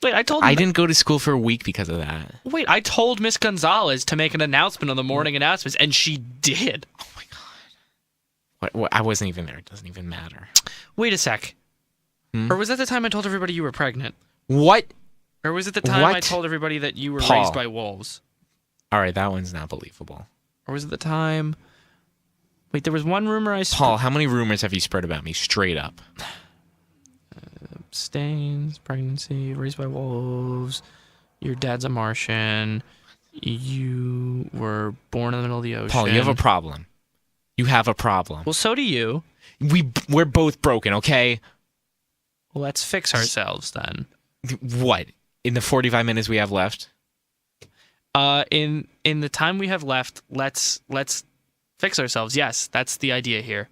Wait, I didn't go to school for a week because of that. Wait, I told Miss Gonzalez to make an announcement on the morning announcements, and she did. Oh my god. What? I wasn't even there. It doesn't even matter. Wait a sec. Or was that the time I told everybody you were pregnant? What? Or was it the time I told everybody that you were raised by wolves? All right, that one's not believable. Or was it the time... Wait, there was one rumor I... Paul, how many rumors have you spread about me straight up? Stains, pregnancy, raised by wolves, your dad's a Martian, you were born in the middle of the ocean. Paul, you have a problem. You have a problem. Well, so do you. We're both broken, okay? Well, let's fix ourselves then. What? In the 45 minutes we have left? In the time we have left, let's fix ourselves. Yes, that's the idea here.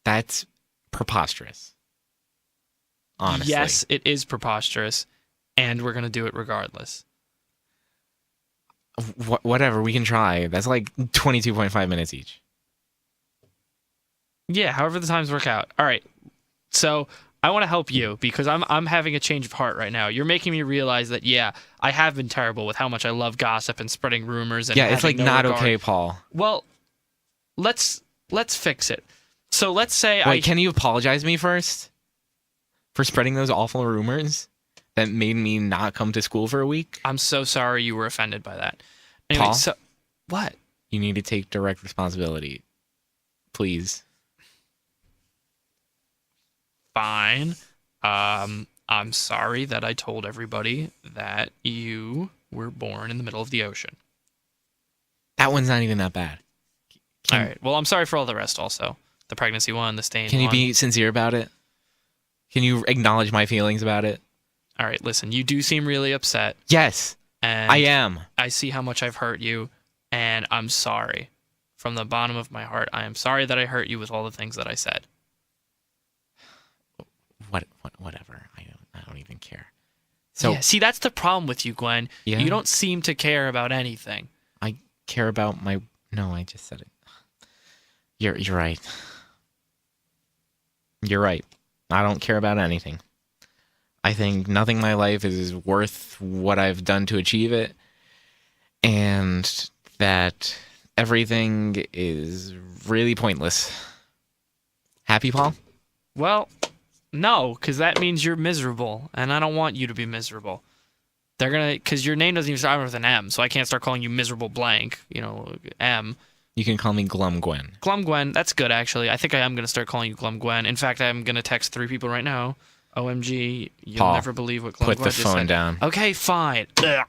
That's preposterous. Honestly. Yes, it is preposterous, and we're going to do it regardless. Whatever, we can try. That's like 22.5 minutes each. Yeah, however the times work out. All right. So I want to help you because I'm having a change of heart right now. You're making me realize that, yeah, I have been terrible with how much I love gossip and spreading rumors. And yeah, it's like not regard. okay, Paul. Well, let's fix it. So let's say Wait, can you apologize to me first? For spreading those awful rumors that made me not come to school for a week? I'm so sorry you were offended by that. Anyway, Paul, so what? You need to take direct responsibility. Please. Fine. I'm sorry that I told everybody that you were born in the middle of the ocean. That one's not even that bad. All right. Well, I'm sorry for all the rest also. The pregnancy one, the stain Can you one. be sincere about it? Can you acknowledge my feelings about it? All right, listen, you do seem really upset. Yes, and I am. I see how much I've hurt you, and I'm sorry. From the bottom of my heart, I am sorry that I hurt you with all the things that I said. Whatever. I don't even care. So yeah, see, that's the problem with you, Glenn. Yeah? You don't seem to care about anything. I care about my... No, I just said it. You're right. You're right. I don't care about anything. I think nothing in my life is worth what I've done to achieve it, and that everything is really pointless. Happy, Paul? Well, no, because that means you're miserable, and I don't want you to be miserable. They're gonna, because your name doesn't even start with an M, so I can't start calling you miserable blank. M. You can call me Glum Gwen. Glum Gwen, that's good actually. I think I am gonna start calling you Glum Gwen. In fact, I'm gonna text 3 people right now. OMG, you'll Paul, never believe what Glum put Gwen the just phone said. down. Okay, fine. Ugh.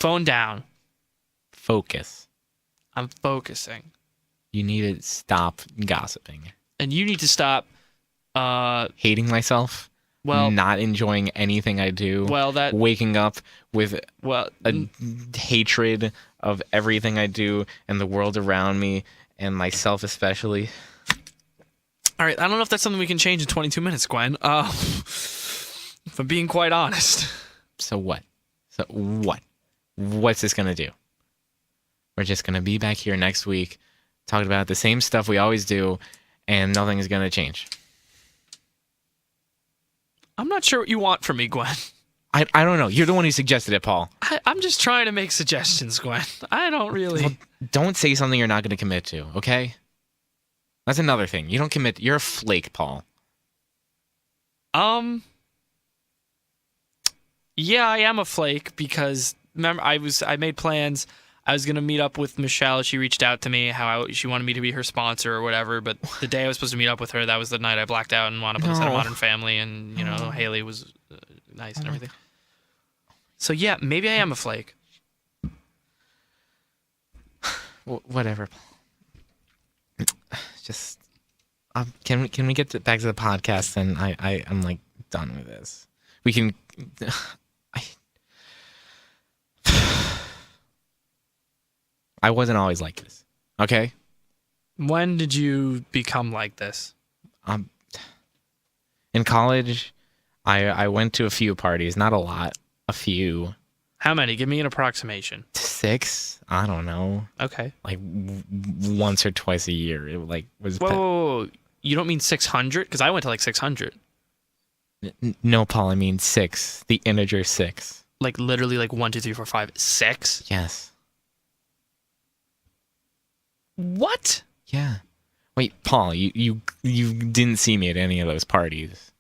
Phone down. Focus. I'm focusing. You need to stop gossiping. And you need to stop. Hating myself. Well, not enjoying anything I do. Well, that. Waking up with Well, a hatred of everything I do and the world around me and myself especially. All right, I don't know if that's something we can change in 22 minutes, Gwen. If I'm being quite honest. So what? What's this gonna do? We're just gonna be back here next week talking about the same stuff we always do, and nothing is gonna change. I'm not sure what you want from me, Gwen. I don't know. You're the one who suggested it, Paul. I'm just trying to make suggestions, Gwen. I don't really. Well, don't say something you're not gonna commit to, okay? That's another thing. You don't commit. You're a flake, Paul. Yeah, I am a flake because remember I made plans. I was gonna meet up with Michelle. She reached out to me she wanted me to be her sponsor or whatever. But the day I was supposed to meet up with her, that was the night I blacked out and wound up on the set of Modern Family. And Haley was nice and everything. So yeah, maybe I am a flake. Whatever. Just can we get back to the podcast? And I'm like done with this. We can. I wasn't always like this. Okay. When did you become like this? In college, I went to a few parties. Not a lot. A few. How many? Give me an approximation. 6. I don't know. Okay. Like once or twice a year. It was. Whoa. You don't mean 600? Because I went to like 600. No, Paul. I mean 6. The integer 6. Like literally like 1, 2, 3, 4, 5, 6? Yes. What? Yeah. Wait, Paul. You didn't see me at any of those parties.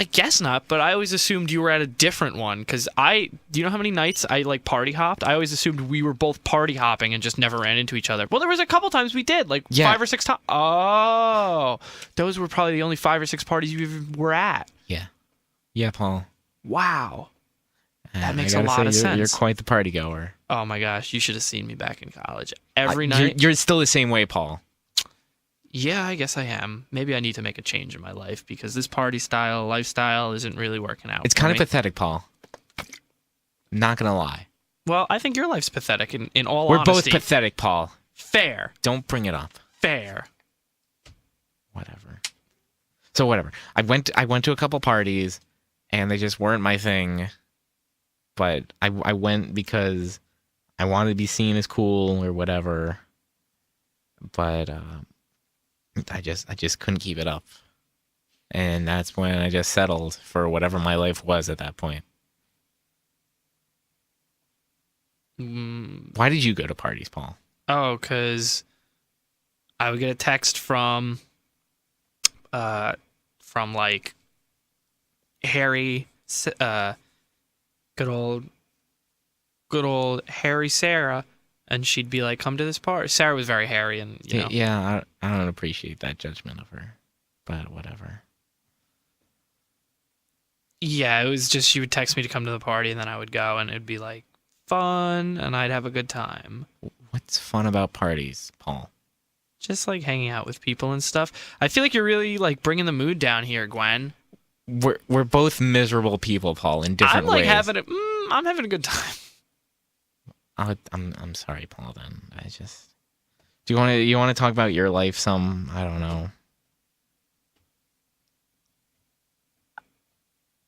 I guess not, but I always assumed you were at a different one. Because do you know how many nights I like party hopped? I always assumed we were both party hopping and just never ran into each other. Well, there was a couple times we did, like 5 or 6 times. Oh, those were probably the only 5 or 6 parties you even were at. Yeah. Yeah, Paul. Wow. That makes a lot of sense. You're quite the party goer. Oh my gosh, you should have seen me back in college. Every night. You're still the same way, Paul. Yeah, I guess I am. Maybe I need to make a change in my life because this party lifestyle isn't really working out. It's kind of pathetic, Paul. Not gonna lie. Well, I think your life's pathetic in all We're honesty. both pathetic, Paul. Fair. Don't bring it up. Fair. Whatever. So whatever. I went to a couple parties, and they just weren't my thing. But I went because I wanted to be seen as cool or whatever. But I just couldn't keep it up. And that's when I just settled for whatever my life was at that point. Why did you go to parties, Paul? Oh, because I would get a text from like Harry, good old Harry Sarah, and she'd be like, "Come to this party." Sarah was very hairy, and you know. Yeah, I don't appreciate that judgment of her, but whatever. Yeah, it was just she would text me to come to the party, and then I would go, and it'd be like fun, and I'd have a good time. What's fun about parties, Paul? Just like hanging out with people and stuff. I feel like you're really like bringing the mood down here, Gwen. We're both miserable people, Paul, in different ways. I'm having a good time. I'm sorry, Paul. Then do you want to talk about your life some? I don't know.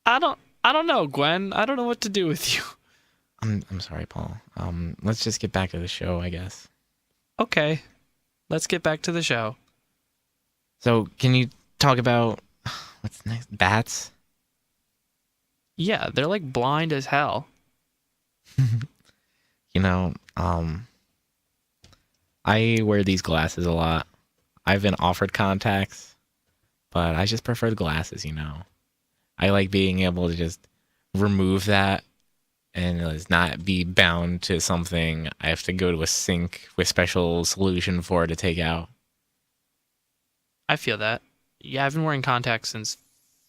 I don't know, Gwen. I don't know what to do with you. I'm sorry, Paul. Let's just get back to the show, I guess. Okay. let's get back to the show. So, can you talk about what's next? Bats? Yeah, they're like blind as hell. You know, I wear these glasses a lot. I've been offered contacts, but I just prefer the glasses, you know. I like being able to just remove that and it's not be bound to something I have to go to a sink with special solution for to take out. I feel that. Yeah, I've been wearing contacts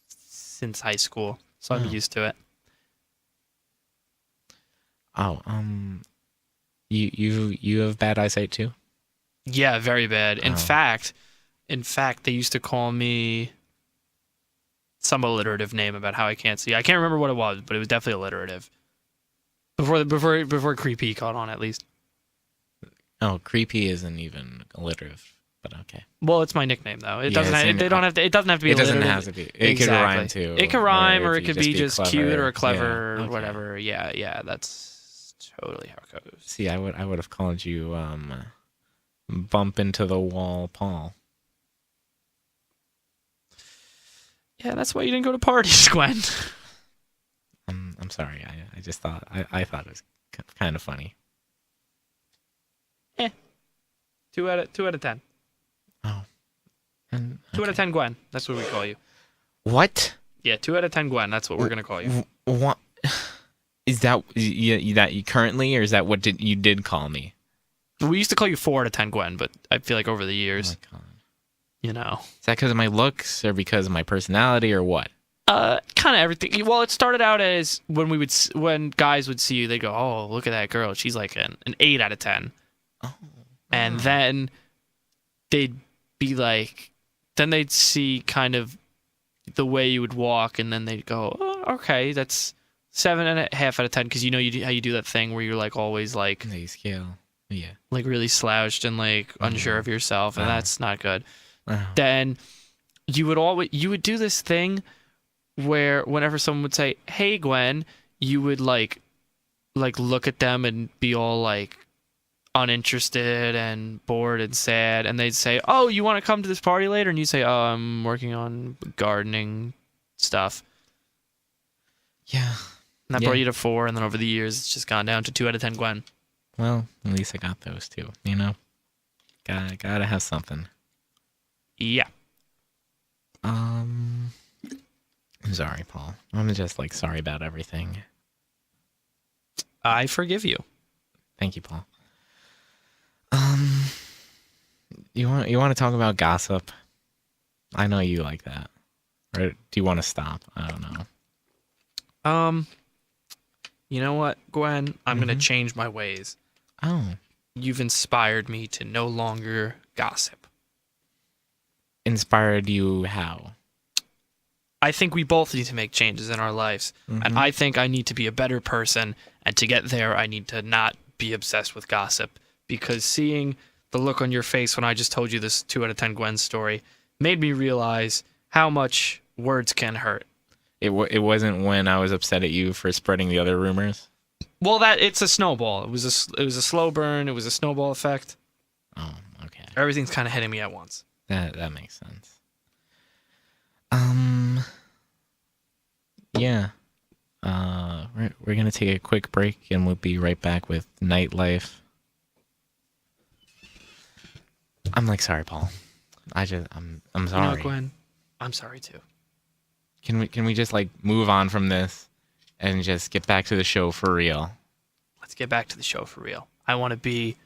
since high school, so I'm Oh. used to it. Oh, you have bad eyesight too? Yeah, very bad. In Oh. fact, they used to call me some alliterative name about how I can't see. I can't remember what it was, but it was definitely alliterative. Before creepy caught on, at least. Oh, creepy isn't even alliterative, but okay. Well, it's my nickname though. It Yeah, doesn't. it's in- It don't have to. It doesn't have to be. It doesn't alliterative. have to be. It could rhyme too. It could rhyme, or if it you could be just cute clever. or clever Yeah, or okay. whatever. Yeah. That's totally how it goes. See, I would have called you bump into the wall, Paul. Yeah, that's why you didn't go to parties, Gwen. I'm sorry. I just thought I thought it was kind of funny. 2 out of 10. Oh, and 2 out of 10, Gwen. That's what we call you. What? Yeah, 2 out of 10, Gwen. That's what we're gonna call you. What is that? You currently, or is that what you did call me? We used to call you 4 out of 10, Gwen, but I feel like over the years, Oh my God. you know, Is that because of my looks, or because of my personality, or what? kind of everything. Well, it started out as when guys would see you, they go, "Oh, look at that girl. She's like an 8 out of 10." Oh. And then they'd be like, then they'd see kind of the way you would walk, and then they'd go, "Oh, okay, that's 7.5 out of 10." Because you know how you do that thing where you're like always like They scale. Yeah. like really slouched and like unsure of yourself, and Wow. that's not good. Oh. Then you would do this thing where whenever someone would say, "Hey, Gwen," you would like look at them and be all like uninterested and bored and sad, and they'd say, "Oh, you want to come to this party later?" And you say, "Oh, I'm working on gardening stuff." Yeah. And that Yeah. brought you to 4, and then over the years, it's just gone down to 2 out of 10, Gwen. Well, at least I got those two. You know, gotta have something. Yeah. I'm sorry, Paul. I'm just like sorry about everything. I forgive you. Thank you, Paul. You want to talk about gossip? I know you like that. Or do you want to stop? I don't know. You know what, Gwen? I'm gonna Mhm. change my ways. Oh, You've inspired me to no longer gossip. inspired you how? I think we both need to make changes in our lives. And Mhm. I think I need to be a better person. And to get there, I need to not be obsessed with gossip. Because seeing the look on your face when I just told you this 2 out of 10 Gwen story made me realize how much words can hurt. It wasn't when I was upset at you for spreading the other rumors. Well, it's a snowball. It was a slow burn. It was a snowball effect. Oh, okay. Everything's kind of hitting me at once. That makes sense. Yeah. We're gonna take a quick break and we'll be right back with Nightlife. I'm like sorry, Paul. I'm You sorry. know, Gwen, I'm sorry too. Can we just like move on from this and just get back to the show for real? Let's get back to the show for real. I want to be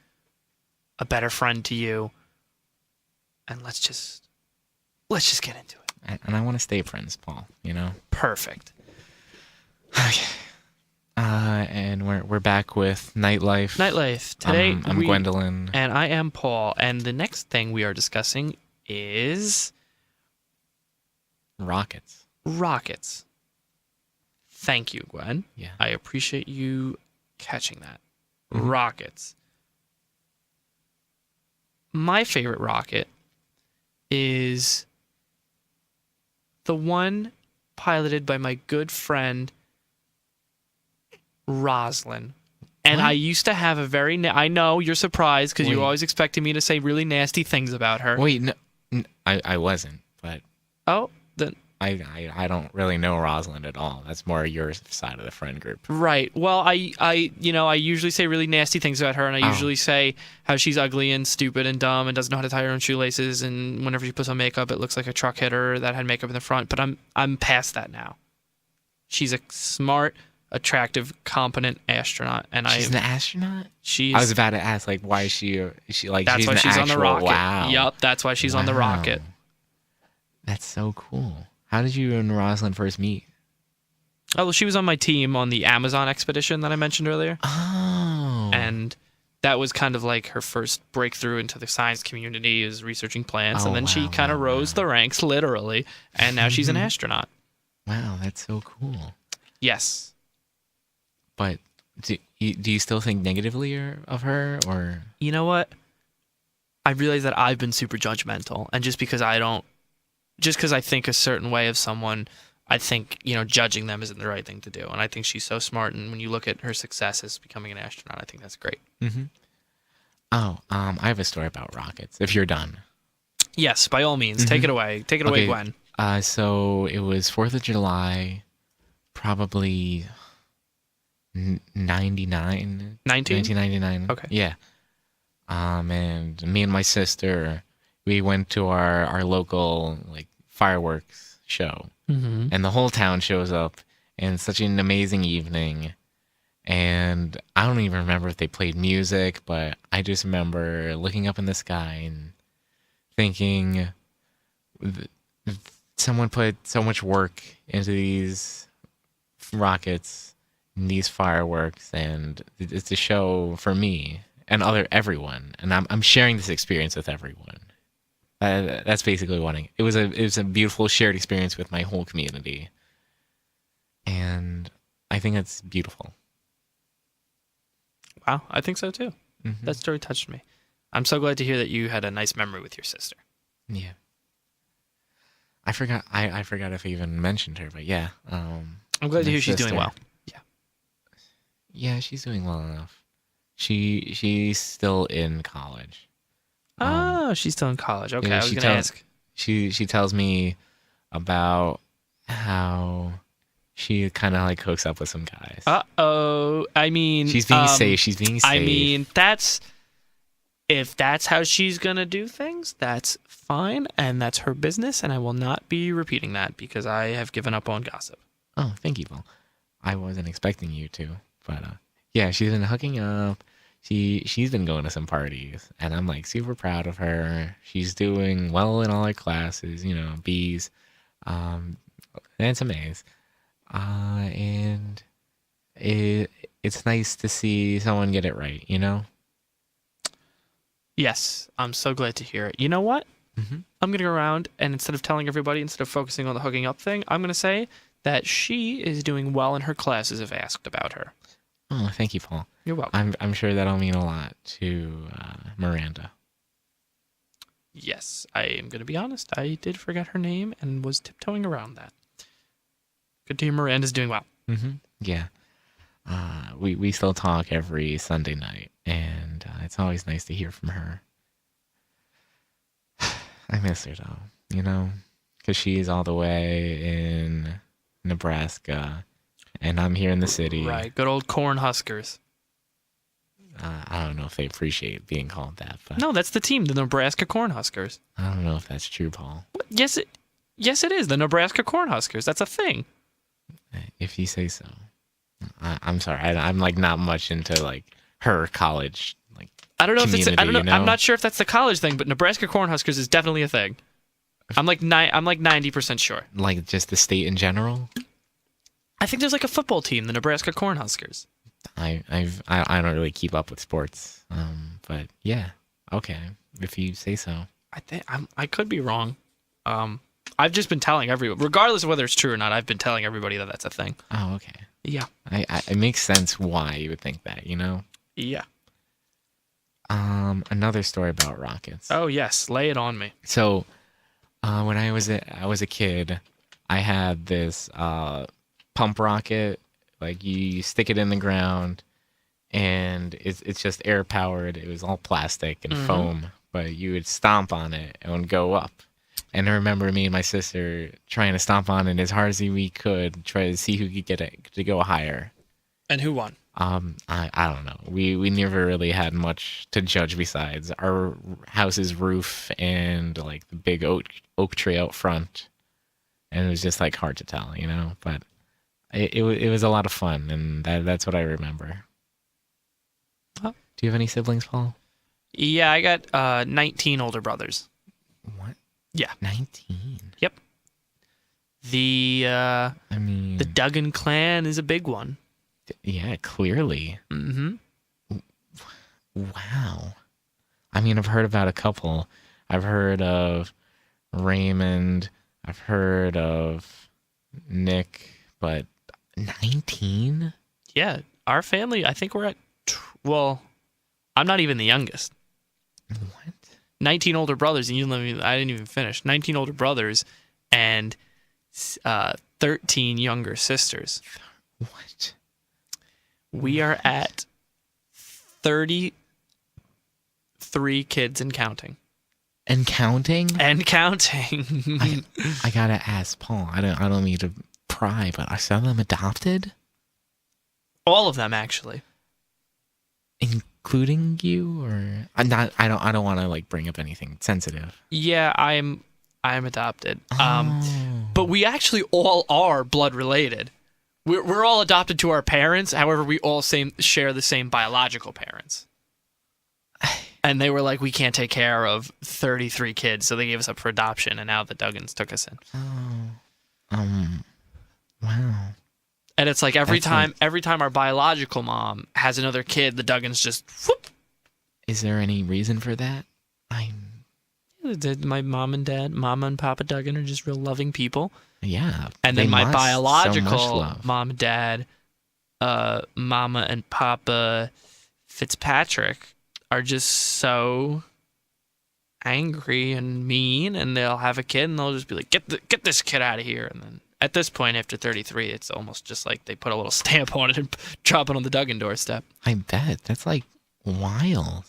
a better friend to you. And let's just get into it. And I want to stay friends, Paul. You know. Perfect. Okay. And we're back with Nightlife. Nightlife. Today I'm Gwendolyn. and I am Paul. And the next thing we are discussing is Rockets. rockets. Thank you, Gwen. Yeah. I appreciate you catching that. Mhm. Rockets. My favorite rocket is the one piloted by my good friend Roslyn. And I What? used to have a very I know you're surprised because you Wait. always expected me to say really nasty things about her. Wait, no, I wasn't, but Oh, then I don't really know Rosalind at all. That's more your side of the friend group. right. Well, I usually say really nasty things about her, and I Oh. usually say how she's ugly and stupid and dumb and doesn't know how to tie her own shoelaces, and whenever she puts on makeup, it looks like a truck hitter that had makeup in the front. But I'm past that now. She's a smart, attractive, competent astronaut, and She's an astronaut? she's I was about to ask, like, why is she like, that's she's why an she's on the actual- rocket. Wow. Yup, that's why she's on the Wow. rocket. That's so cool. How did you and Rosalind first meet? Oh, well, she was on my team on the Amazon expedition that I mentioned earlier. Oh. And that was kind of like her first breakthrough into the science community, is researching plants. Oh, And then she wow, kind of wow, rose wow. the ranks, literally. And now she's an astronaut. Wow, that's so cool. Yes. But do you still think negatively of her, or? You know what? I realize that I've been super judgmental. And just because I think a certain way of someone, I think, judging them isn't the right thing to do. And I think she's so smart. And when you look at her success as becoming an astronaut, I think that's great. Mm-hmm. Oh, I have a story about rockets. If you're done. Yes, by all means. Take it away. Take it away, Gwen. So it was 4th of July, probably 99. 1999. Okay. Yeah. And me and my sister, we went to our local like fireworks show, Mm-hmm. and the whole town shows up, and it's such an amazing evening. And I don't even remember if they played music, but I just remember looking up in the sky and thinking, someone put so much work into these rockets and these fireworks, and it's a show for me and everyone, and I'm sharing this experience with everyone. That's basically what it was. It was a beautiful shared experience with my whole community, and I think that's beautiful. Wow, I think so too. Mm-hmm. That story touched me. I'm so glad to hear that you had a nice memory with your sister. Yeah. I forgot. I forgot if I even mentioned her, but yeah. I'm glad to my hear she's doing sister. well. Yeah, she's doing well enough. She's still in college. Oh, she's still in college. Okay, yeah, I was she going to tell- ask. She tells me about how she kind of like hooks up with some guys. Uh-oh. I mean... She's being safe. She's being safe. I mean, if that's how she's going to do things, that's fine, and that's her business, and I will not be repeating that because I have given up on gossip. Oh, thank you, Paul. I wasn't expecting you to, but yeah, she's been hooking up. She's been going to some parties, and I'm like super proud of her. She's doing well in all her classes, B's, and some A's, and it's nice to see someone get it right. Yes, I'm so glad to hear it. You know what? Mm-hmm. I'm going to go around, and instead of telling everybody, instead of focusing on the hooking up thing, I'm going to say that she is doing well in her classes if asked about her. Oh, thank you, Paul. You're welcome. I'm sure that'll mean a lot to Miranda. Yes, I am going to be honest. I did forget her name and was tiptoeing around that. Good to hear Miranda's doing well. Mm-hmm. Yeah. We still talk every Sunday night, and it's always nice to hear from her. I miss her, though, because she's all the way in Nebraska, and I'm here in the city. Right, good old corn huskers. I don't know if they appreciate being called that, but No, that's the team, the Nebraska Cornhuskers. I don't know if that's true, Paul. Yes, it is, the Nebraska Cornhuskers. That's a thing. If you say so. I'm sorry. I'm like not much into like her college like. I don't know if it's. I don't know. community, I'm not sure if that's the college thing, but Nebraska Cornhuskers is definitely a thing. I'm like 90% sure. Like just the state in general. I think there's like a football team, the Nebraska Cornhuskers. I don't really keep up with sports. But yeah, okay, if you say so. I could be wrong. I've just been telling everyone, regardless of whether it's true or not. I've been telling everybody that that's a thing. Oh, okay. Yeah. It makes sense why you would think that, Yeah. Another story about rockets. Oh yes, lay it on me. So, when I was a kid, I had this pump rocket. Like you stick it in the ground, and it's just air powered. It was all plastic and Mm-hmm. foam, but you would stomp on it and it would go up. And I remember me and my sister trying to stomp on it as hard as we could, try to see who could get it to go higher. And who won? I don't know. We never really had much to judge besides our house's roof and like the big oak tree out front, and it was just like hard to tell, you know. But it was a lot of fun, and that's what I remember. Oh. Do you have any siblings, Paul? Yeah, I got 19 older brothers. What? Yeah. 19. Yep. The I mean, the Duggan clan is a big one. yeah, clearly. Mm-hmm. Wow. I mean, I've heard about a couple. I've heard of Raymond. I've heard of Nick, but 19? Yeah, our family, I think we're at, well, I'm not even the youngest. What? 19 older brothers, and I didn't even finish. 19 older brothers and 13 younger sisters. What? We are at 33 kids and counting. And counting? And counting. I gotta ask Paul. I don't mean to pry, but are some of them adopted, All of them, actually. including you, or I'm not? I don't want to like bring up anything sensitive. Yeah, I'm adopted. Oh. But we actually all are blood related. We're all adopted to our parents. However, we all share the same biological parents. And they were like, we can't take care of 33 kids, so they gave us up for adoption, and now the Duggans took us in. Wow. And it's like every time our biological mom has another kid, the Duggans just whoop. Is there any reason for that? My mom and Papa Duggan are just real loving people. Yeah. And then they my must. So much biological love. mom and dad, Mama and Papa Fitzpatrick, are just so angry and mean, and they'll have a kid and they'll just be like, get this kid out of here. And then at this point, after 33, it's almost just like they put a little stamp on it and drop it on the Duggan doorstep. I bet that's like wild.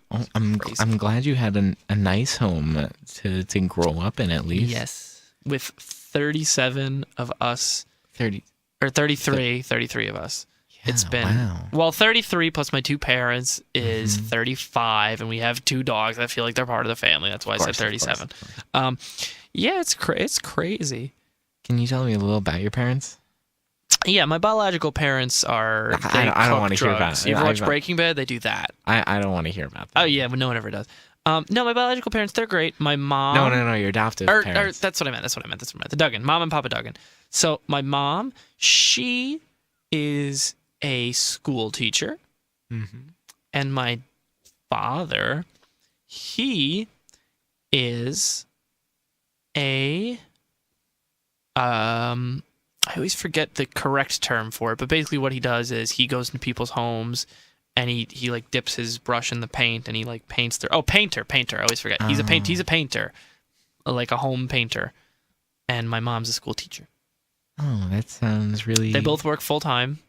Oh, I'm Crazy. I'm glad you had a nice home to grow up in, at least. Yes. With 37 of us, 30. or 33 of us. Yeah, It's been, wow. well, 33 plus my two parents is 35, and we have two dogs. I feel like they're part of the family. That's why I said 37. Yeah, it's crazy. Can you tell me a little about your parents? Yeah, my biological parents are. I don't want to hear about it. You ever watch Breaking Bad? They do that. I don't want to hear about that. Oh yeah, but no one ever does. No, my biological parents, they're great. My mom. No, your adoptive parents. That's what I meant. The Duggan, Mom and Papa Duggan. So my mom, she is a school teacher, and my father, he is a I always forget the correct term for it, but basically what he does is he goes into people's homes and he like dips his brush in the paint and he like paints their painter. I always forget. He's a painter, like a home painter. And my mom's a school teacher. Oh, that sounds really. They both work full time,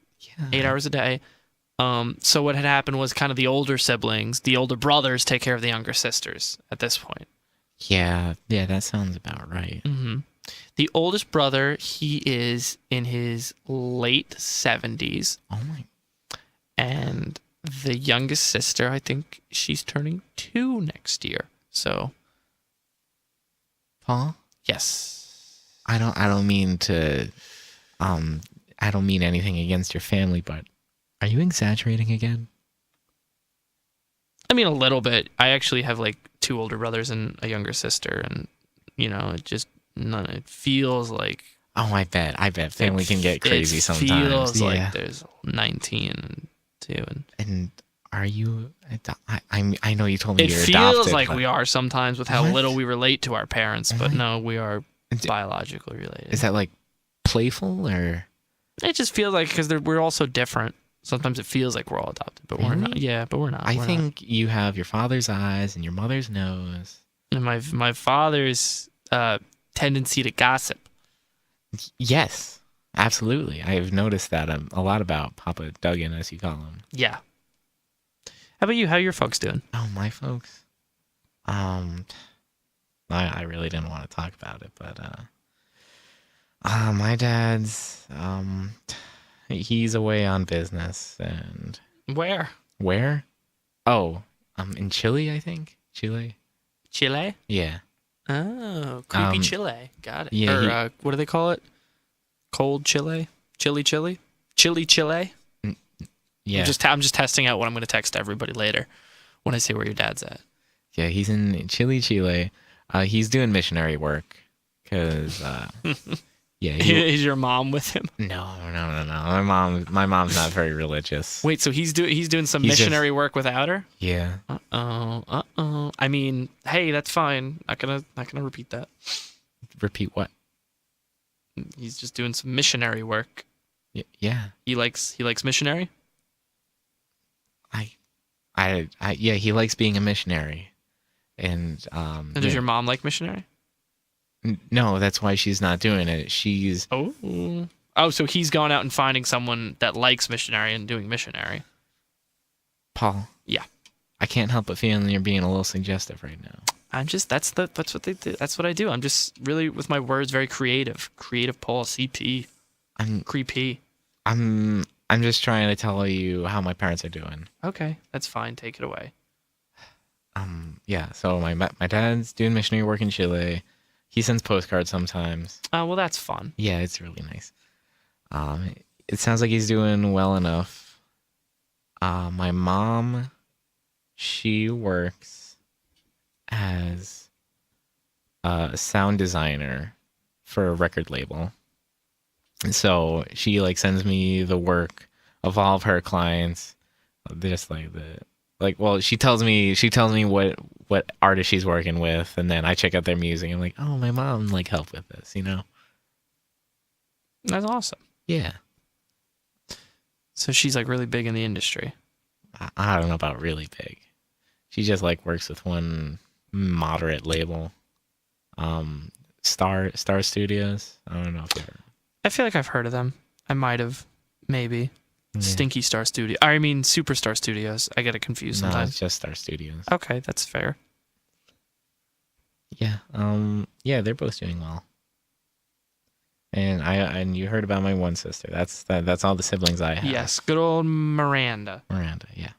8 hours a day. So what had happened was kind of the older siblings, the older brothers, take care of the younger sisters at this point. Yeah, that sounds about right. Mm-hmm. The oldest brother, he is in his late 70s. Oh my. And the youngest sister, I think she's turning 2 next year. So, Paul? yes. I don't mean to I don't mean anything against your family, but are you exaggerating again? I mean, a little bit. I actually have like 2 older brothers and a younger sister, and it feels like. Oh, I bet family can get crazy sometimes. It feels like there's 19 and 2, and are you? I know you told me it you're feels adopted. like we are sometimes with how little we relate to our parents, but no, we are biologically related. Is that like playful or? It just feels like because we're all so different. Sometimes it feels like we're all adopted, but we're not. Yeah, but we're not. I think you have your father's eyes and your mother's nose. And my father's tendency to gossip. Yes, absolutely. I've noticed that a lot about Papa Duggan, as you call him. Yeah, How about you? How are your folks doing? Oh, my folks. Um, I really didn't want to talk about it, but my dad's he's away on business, and Where? where? Oh, in Chile, I think. Chile. Chile? Yeah. Oh, creepy Chile. Got it. yeah, Or what do they call it? Cold Chile? Chili Chile? Chili Chile? Yeah. I'm just testing out what I'm going to text everybody later when I say where your dad's at. Yeah, he's in Chile. He's doing missionary work because yeah, Is your mom with him? no. My mom's not very religious. Wait, so he's doing some He's missionary work without her? Yeah. Uh-oh. I mean, hey, that's fine. Not gonna repeat that. Repeat what? He's just doing some missionary work. Yeah. He likes missionary? Yeah, he likes being a missionary. And And does your mom like missionary? no, that's why she's not doing it. She's Oh, so he's going out and finding someone that likes missionary and doing missionary. Paul. Yeah. I can't help but feeling you're being a little suggestive right now. That's what they do. That's what I do. I'm just really with my words very creative. Creative Paul, CP. Creepy. I'm just trying to tell you how my parents are doing. Okay, that's fine. Take it away. Yeah, so my dad's doing missionary work in Chile. He sends postcards sometimes. Well, that's fun. Yeah, it's really nice. It sounds like he's doing well enough. My mom, she works as a sound designer for a record label. And so she like sends me the work of all of her clients. Just she tells me what artist she's working with, and then I check out their music. I'm like, oh, my mom like helped with this, you know? That's awesome. Yeah. So she's like really big in the industry. I don't know about really big. She just like works with one moderate label. Star Studios. I don't know if you're. I feel like I've heard of them. I might have, maybe. Yeah. Stinky Star Studio. I mean, Superstar Studios. I get it confused No, sometimes. it's just Star Studios. Okay, that's fair. Yeah. Yeah, they're both doing well. And you heard about my one sister. That's all the siblings I have. Yes, good old Miranda. Miranda, yeah.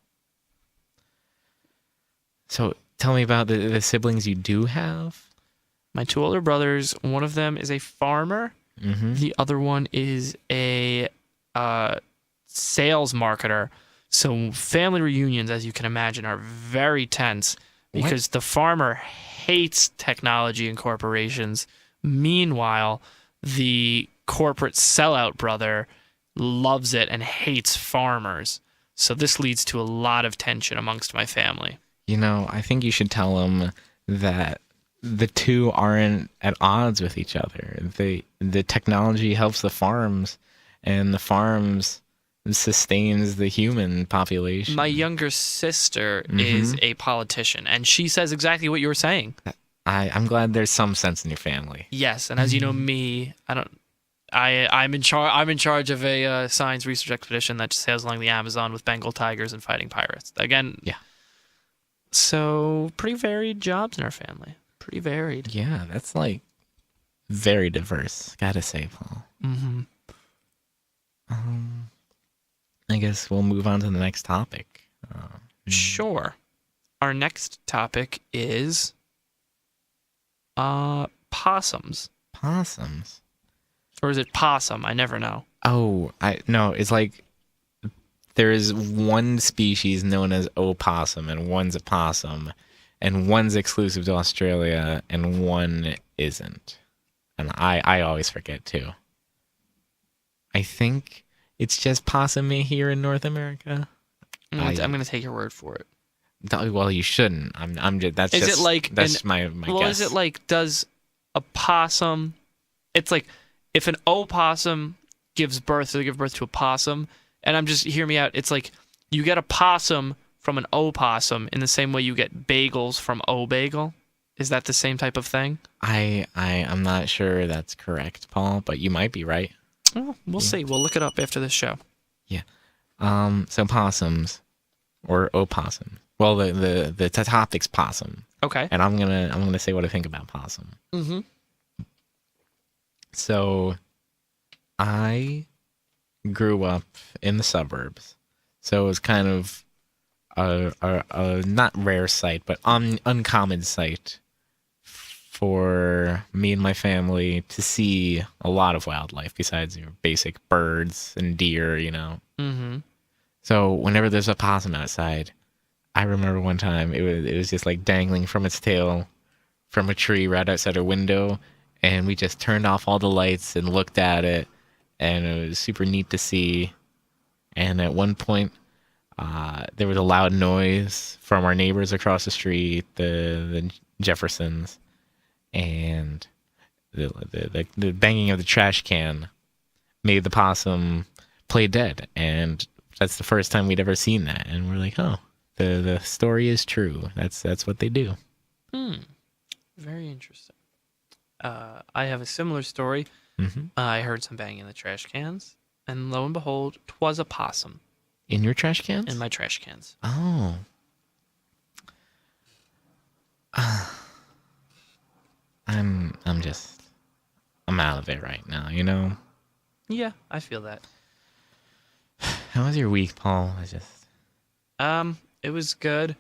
So tell me about the siblings you do have. My two older brothers, one of them is a farmer. Mm-hmm. The other one is a sales marketer. So family reunions, as you can imagine, are very tense because the farmer hates technology and corporations. Meanwhile, the corporate sellout brother loves it and hates farmers. So this leads to a lot of tension amongst my family. You know, I think you should tell them that the two aren't at odds with each other. The technology helps the farms, and the farms sustains the human population. My younger sister is a politician, and she says exactly what you were saying. I'm glad there's some sense in your family. Yes, and as you know me, I'm in charge of a science research expedition that sails along the Amazon with Bengal tigers and fighting pirates. Again, yeah. So pretty varied jobs in our family. Pretty varied. Yeah, that's like very diverse. Gotta say, Paul. Mm-hmm. I guess we'll move on to the next topic. Sure. Our next topic is possums. Possums? Or is it possum? I never know. Oh, no, it's like there is one species known as opossum, and one's a possum, and one's exclusive to Australia, and one isn't. And I always forget, too. I think it's just possum here in North America. I'm going to take your word for it. Well, you shouldn't. I'm just. That's is just. It like that's my well, guess. Is it like does a possum? It's like if an opossum gives birth, they give birth to a possum, and I'm just hear me out. It's like you get a possum from an opossum in the same way you get bagels from O-bagel. Is that the same type of thing? I'm not sure that's correct, Paul, but you might be right. Well, we'll see. We'll look it up after this show. Yeah. So possums. or opossum. Well, the topic's possum, Okay. and I'm gonna say what I think about possum. Mm-hmm. So, I grew up in the suburbs, so it was kind of a not rare sight, but uncommon sight for me and my family to see a lot of wildlife besides your basic birds and deer, Mm-hmm. So whenever there's a possum outside, I remember one time it was just like dangling from its tail from a tree right outside our window, and we just turned off all the lights and looked at it, and it was super neat to see. And at one point, there was a loud noise from our neighbors across the street, the Jeffersons, and the banging of the trash can made the possum play dead. And that's the first time we'd ever seen that. And we're like, oh, the story is true. That's what they do. Very interesting. I have a similar story. Mm-hmm. I heard some banging in the trash cans, and lo and behold, 'twas a possum In your trash cans? in my trash cans. Oh. I'm out of it right now, Yeah, I feel that. How was your week, Paul? It was good.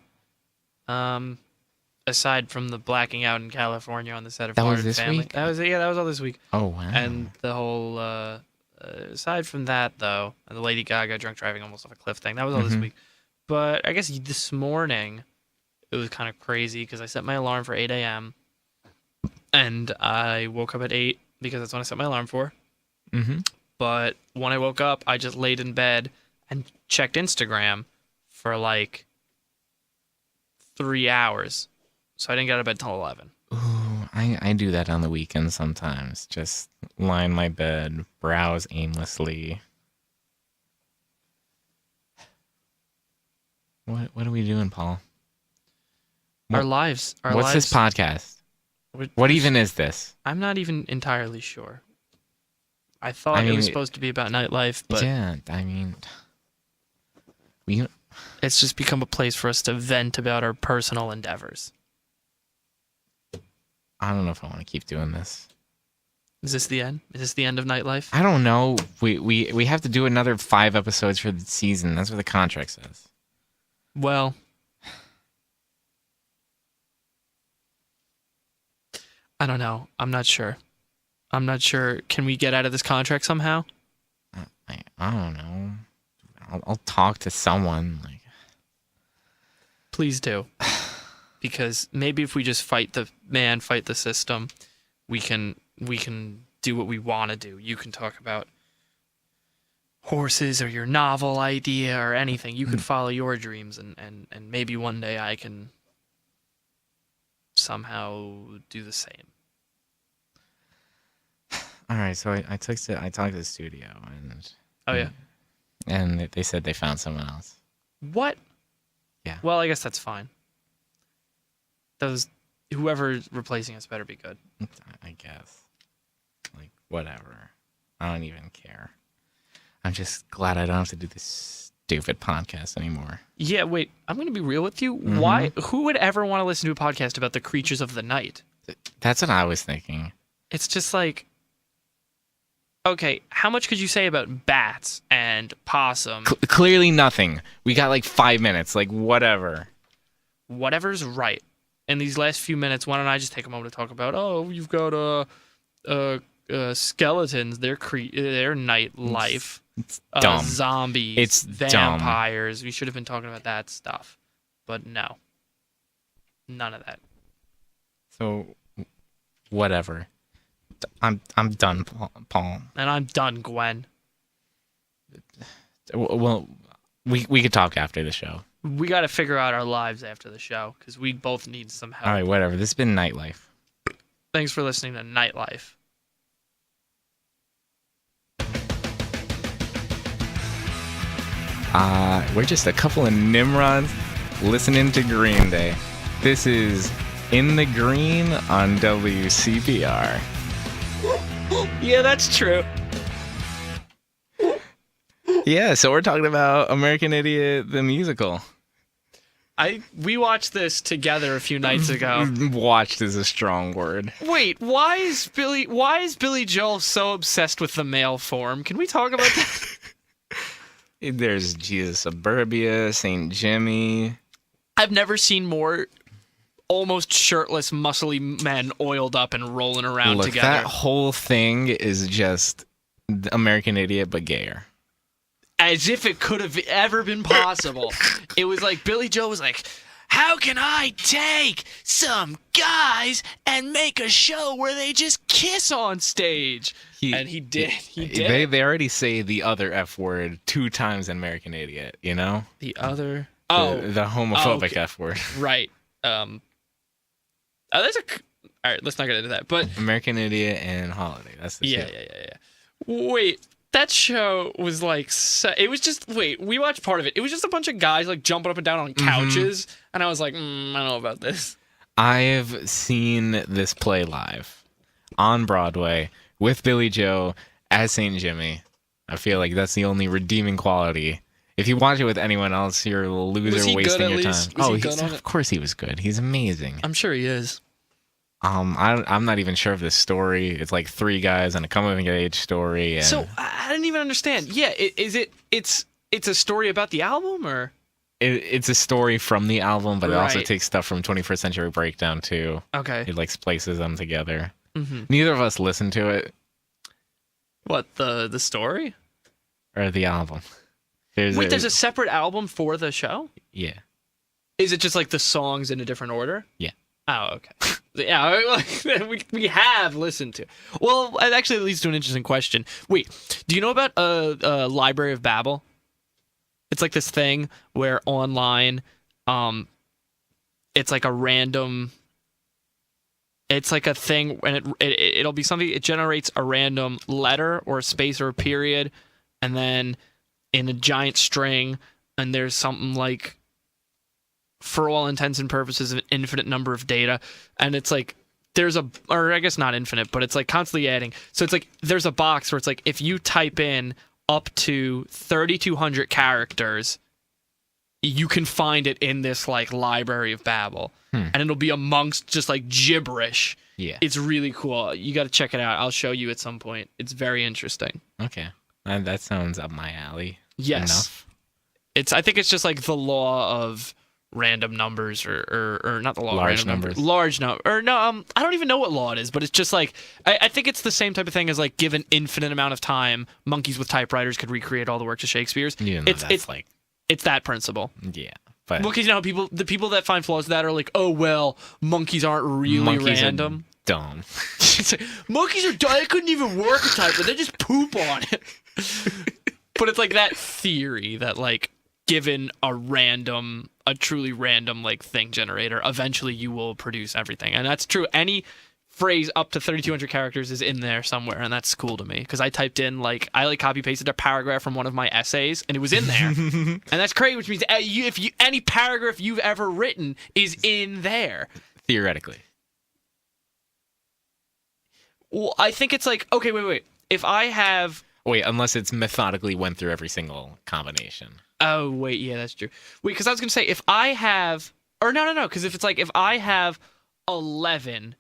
Aside from the blacking out in California on the set of That was Modern this Family. week? That was all this week. Oh, wow. And the whole aside from that though, and the Lady Gaga drunk driving almost off a cliff thing, that was all this week. But I guess this morning it was kind of crazy because I set my alarm for 8 a.m. and I woke up at 8 because that's when I set my alarm for. Mm-hmm. But when I woke up, I just laid in bed and checked Instagram for like 3 hours. So I didn't get out of bed till 11. Ooh, I do that on the weekends sometimes. Just lie in my bed, browse aimlessly. What are we doing, Paul? Our lives. What's this podcast? What even is this? I'm not even entirely sure. I thought it was supposed to be about nightlife, but yeah, I mean, it's just become a place for us to vent about our personal endeavors. I don't know if I want to keep doing this. Is this the end? Is this the end of nightlife? I don't know. We have to do another 5 episodes for the season. That's what the contract says. Well, I don't know. I'm not sure. Can we get out of this contract somehow? I don't know. I'll talk to someone. Please do. Because maybe if we just fight the system, we can do what we want to do. You can talk about horses or your novel idea or anything. You could follow your dreams and maybe one day I can somehow do the same. All right, so I talked to the studio and Oh yeah. And they said they found someone else. What? Yeah. Well, I guess that's fine. Whoever's replacing us better be good. I guess. Whatever. I don't even care. I'm just glad I don't have to do this stupid podcast anymore. Yeah, wait. I'm going to be real with you. Mm-hmm. Why? Who would ever want to listen to a podcast about the creatures of the night? That's what I was thinking. It's just like, okay, how much could you say about bats and possum? Clearly nothing. We got 5 minutes. Whatever. Whatever's right. In these last few minutes, why don't I just take a moment to talk about, you've got skeletons, their night life. It's dumb. Zombies. It's vampires. Dumb. We should have been talking about that stuff. But no. None of that. So, whatever. I'm done, Paul. And I'm done, Gwen. Well, we could talk after the show. We got to figure out our lives after the show because we both need some help. All right, whatever. This has been Nightlife. Thanks for listening to Nightlife. We're just a couple of Nimrods listening to Green Day. This is In the Green on WCPR. Yeah, that's true. Yeah, so we're talking about American Idiot, the musical. We watched this together a few nights ago. Watched is a strong word. Wait, why is Billy Joel so obsessed with the male form? Can we talk about that? There's Jesus Suburbia, St. Jimmy. I've never seen more almost shirtless, muscly men oiled up and rolling around together. That whole thing is just American Idiot, but gayer. As if it could have ever been possible. It was like Billy Joel was like, how can I take some guys and make a show where they just kiss on stage? And he did. He did. They already say the other F word 2 times in American Idiot, you know? The other... The homophobic F word. Right. All right, let's not get into that. But American Idiot and Holiday. That's the yeah. shit. Wait, that show was like... It was just... Wait, we watched part of it. It was just a bunch of guys like jumping up and down on couches. And I was like, I don't know about this. I've seen this play live on Broadway with Billy Joe as St. Jimmy. I feel like that's the only redeeming quality. If you watch it with anyone else, you're a loser wasting your time. Of course he was good. He's amazing. I'm sure he is. I'm not even sure of the story. It's like 3 guys and a coming of age story. And... So I didn't even understand. Yeah, it's a story about the album, or it's a story from the album, but it also takes stuff from 21st Century Breakdown too. Okay, it like places them together. Neither of us listened to it. What, the story or the album? There's a separate album for the show? Yeah. Is it just like the songs in a different order? Yeah. Oh, okay. Yeah, we have listened to. Well, it actually leads to an interesting question. Wait, do you know about Library of Babel? It's like this thing where online, it's like a random. It's like a thing, and it'll be something. It generates a random letter or a space or a period, and then in a giant string, and there's something like, for all intents and purposes, an infinite number of data, and it's like or I guess not infinite, but it's like constantly adding. So it's like there's a box where it's like if you type in up to 3,200 characters, you can find it in this like Library of Babel, and it'll be amongst just like gibberish. Yeah, it's really cool. You got to check it out. I'll show you at some point. It's very interesting. Okay, that sounds up my alley. Yes, enough. I think it's just like the law of random numbers, or not the law large of numbers. Large number, or no, I don't even know what law it is, but it's just like I think it's the same type of thing as like given infinite amount of time, monkeys with typewriters could recreate all the works of Shakespeare's. Yeah, no, it's that principle. Yeah. But because the people that find flaws in that are like, oh well, monkeys aren't really random. Dumb. Monkeys are dumb. They couldn't even work a type, but they just poop on it. But it's like that theory that like given a truly random like thing generator, eventually you will produce everything, and that's true. Any phrase up to 3,200 characters is in there somewhere, and that's cool to me because I typed in I copy pasted a paragraph from one of my essays, and it was in there, and that's great. Which means any paragraph you've ever written is in there theoretically. Well, I think it's like okay, wait. If I have unless it's methodically went through every single combination. Oh wait, yeah, that's true. Wait, because I was gonna say if I have, or no, because if it's like if I have 11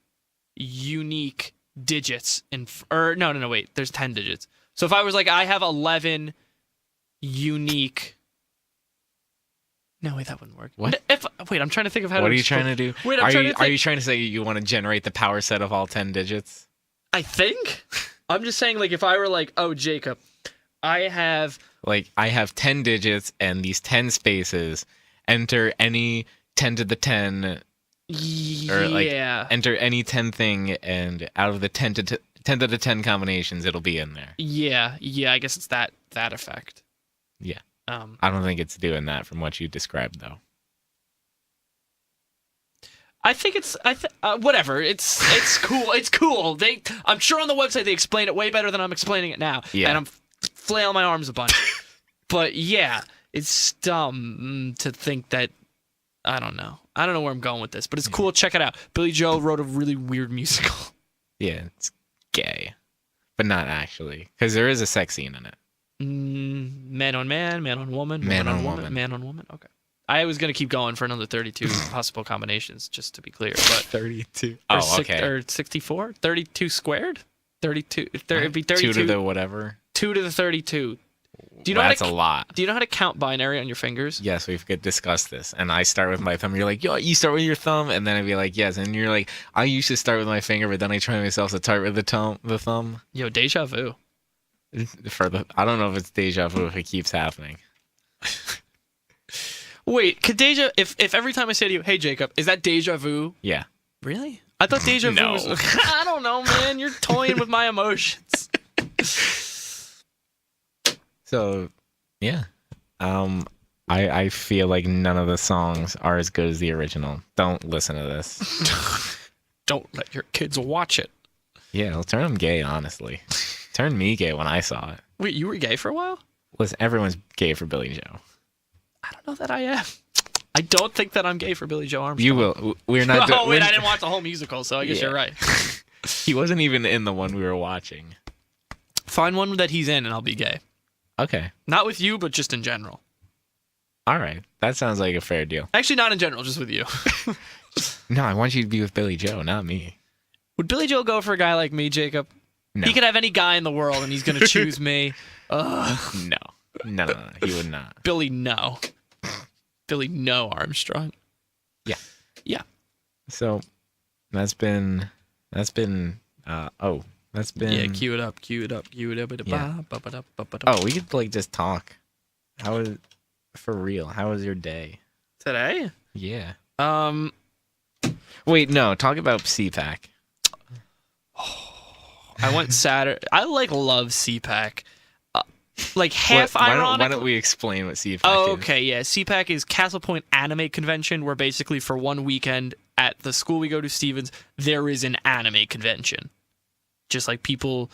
unique digits wait, there's 10 digits. So if I was like I have 11 unique. No, wait, that wouldn't work. What? I'm trying to think of how. What are you trying to do? Wait, are you trying to say you want to generate the power set of all 10 digits? I think. I'm just saying, like, if I were like, oh, Jacob, I have 10 digits and these 10 spaces. Enter any 10 to the 10. Or enter any 10 thing, and out of the 10 to the 10 combinations, it'll be in there. Yeah. I guess it's that effect. Yeah. I don't think it's doing that from what you described, though. I think it's whatever. It's cool. It's cool. I'm sure on the website they explain it way better than I'm explaining it now. Yeah. And I'm flailing my arms a bunch. But yeah, it's dumb to think that. I don't know where I'm going with this, but it's cool. Check it out. Billy Joel wrote a really weird musical. Yeah, it's gay, but not actually, because there is a sex scene in it. Man on man, man on woman, man on woman. man on woman. Okay. I was gonna keep going for another 32 possible combinations, just to be clear. But 32. or Oh, okay. Or 64, 32 squared, 32. It'd be 32. 2 to the whatever. 2 to the 32. Do you know That's how to, a lot. Do you know how to count binary on your fingers? Yes, we've discussed this. And I start with my thumb. You're like, yo, you start with your thumb. And then I'd be like, yes. And you're like, I used to start with my finger, but then I try myself to start with the thumb. Yo, deja vu. I don't know if it's deja vu if it keeps happening. Wait, could deja... If every time I say to you, hey, Jacob, is that deja vu? Yeah. Really? I thought deja vu No. was... I don't know, man. You're toying with my emotions. So, yeah. I feel like none of the songs are as good as the original. Don't listen to this. Don't let your kids watch it. Yeah, it'll turn them gay, honestly. Turned me gay when I saw it. Wait, you were gay for a while? Listen, everyone's gay for Billy Joe. I don't know that I am. I don't think that I'm gay for Billy Joe Armstrong. You will. We're not. Oh, wait, I didn't watch the whole musical, so I guess you're right. He wasn't even in the one we were watching. Find one that he's in and I'll be gay. Okay. Not with you, but just in general. All right. That sounds like a fair deal. Actually, not in general, just with you. No, I want you to be with Billy Joe, not me. Would Billy Joe go for a guy like me, Jacob? No. He could have any guy in the world and he's going to choose me. No. No, he would not. Billy, no. Billy, no, Armstrong. Yeah. Yeah. So, that's been, Yeah, cue it up. Yeah. Oh, we could like just talk. For real, how was your day? Today? Yeah. Um, Wait, no, talk about CPAC. I went Saturday. I love CPAC. Like half ironic. Why don't we explain what CPAC is? Oh, okay, yeah. CPAC is Castle Point Anime Convention, where basically for one weekend at the school we go to, Stevens, there is an anime convention. Just like people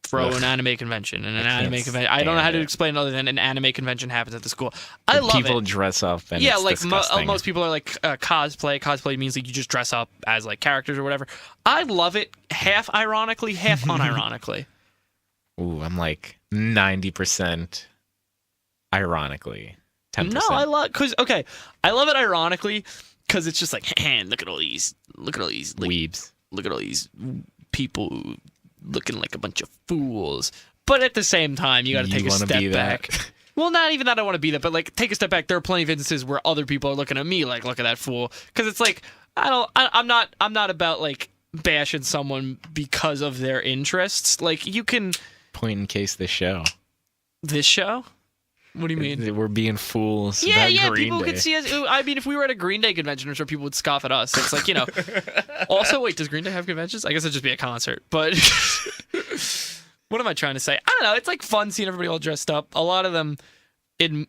throw an anime convention and an anime convention. I don't know how to explain it other than an anime convention happens at the school. I love people it. Dress up and yeah, it's like disgusting. most people are like cosplay. Cosplay means like you just dress up as like characters or whatever. I love it, half ironically, half unironically. Ooh, I'm like 90% ironically. 10%. No, I love I love it ironically because it's just like, look at all these like, weebs. Look at all these people looking like a bunch of fools. But at the same time, you got to take a step back. Well, not even that I want to be that, but like take a step back. There are plenty of instances where other people are looking at me like, look at that fool. Because it's like I'm not about like bashing someone because of their interests. Like you can Point in case this show. This show. What do you mean? We're being fools. Yeah, about Green people Day. could see us. I mean, if we were at a Green Day convention, I'm sure people would scoff at us. It's like, Also, wait, does Green Day have conventions? I guess it'd just be a concert. But what am I trying to say? I don't know. It's like fun seeing everybody all dressed up. A lot of them in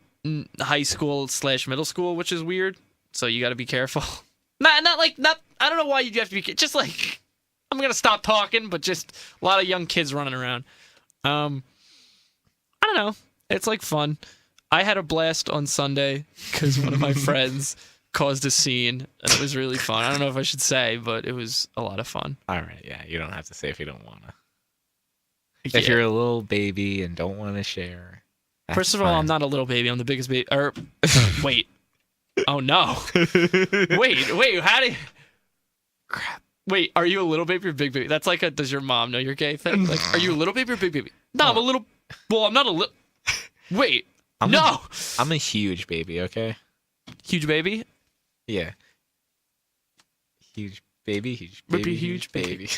high school / middle school, which is weird. So you got to be careful. Not. I don't know why you have to be. Just like I'm gonna stop talking, but just a lot of young kids running around. I don't know. It's like fun. I had a blast on Sunday because one of my friends caused a scene, and it was really fun. I don't know if I should say, but it was a lot of fun. All right, yeah. You don't have to say if you don't want to. Yeah. If you're a little baby and don't want to share. First of all, I'm not a little baby. I'm the biggest baby. Wait. Oh, no. Wait. How do you... Crap. Wait, are you a little baby or big baby? That's like a does your mom know you're gay thing? Like, are you a little baby or big baby? No, I'm a little... Well, I'm not a little... Wait. I'm a huge baby, okay? Huge baby? Yeah. Huge baby, huge baby, huge baby.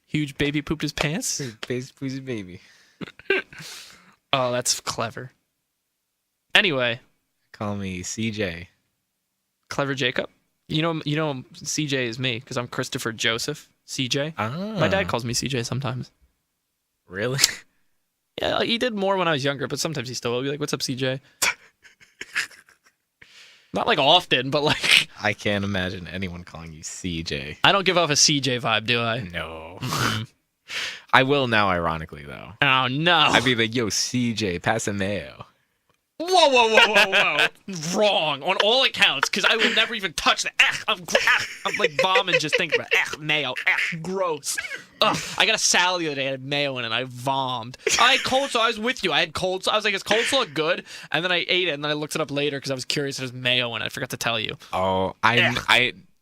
Huge baby pooped his pants? Huge baby. Oh, that's clever. Anyway. Call me CJ. Clever Jacob. You know CJ is me because I'm Christopher Joseph. CJ. Ah. My dad calls me CJ sometimes. Really? Yeah, he did more when I was younger, but sometimes he still will be like, "What's up, CJ?" Not like often, but like. I can't imagine anyone calling you CJ. I don't give off a CJ vibe, do I? No. I will now, ironically, though. Oh, no. I'd be like, yo, CJ, pass a mayo. Whoa. Wrong on all accounts, because I will never even touch that. I'm like vomiting just thinking about it. Mayo. Gross. Ugh. I got a salad the other day that had mayo in it, and I vommed. I had coleslaw. I was with you. I had coleslaw. I was like, is coleslaw good? And then I ate it, and then I looked it up later because I was curious if there's mayo in it. I forgot to tell you. Oh,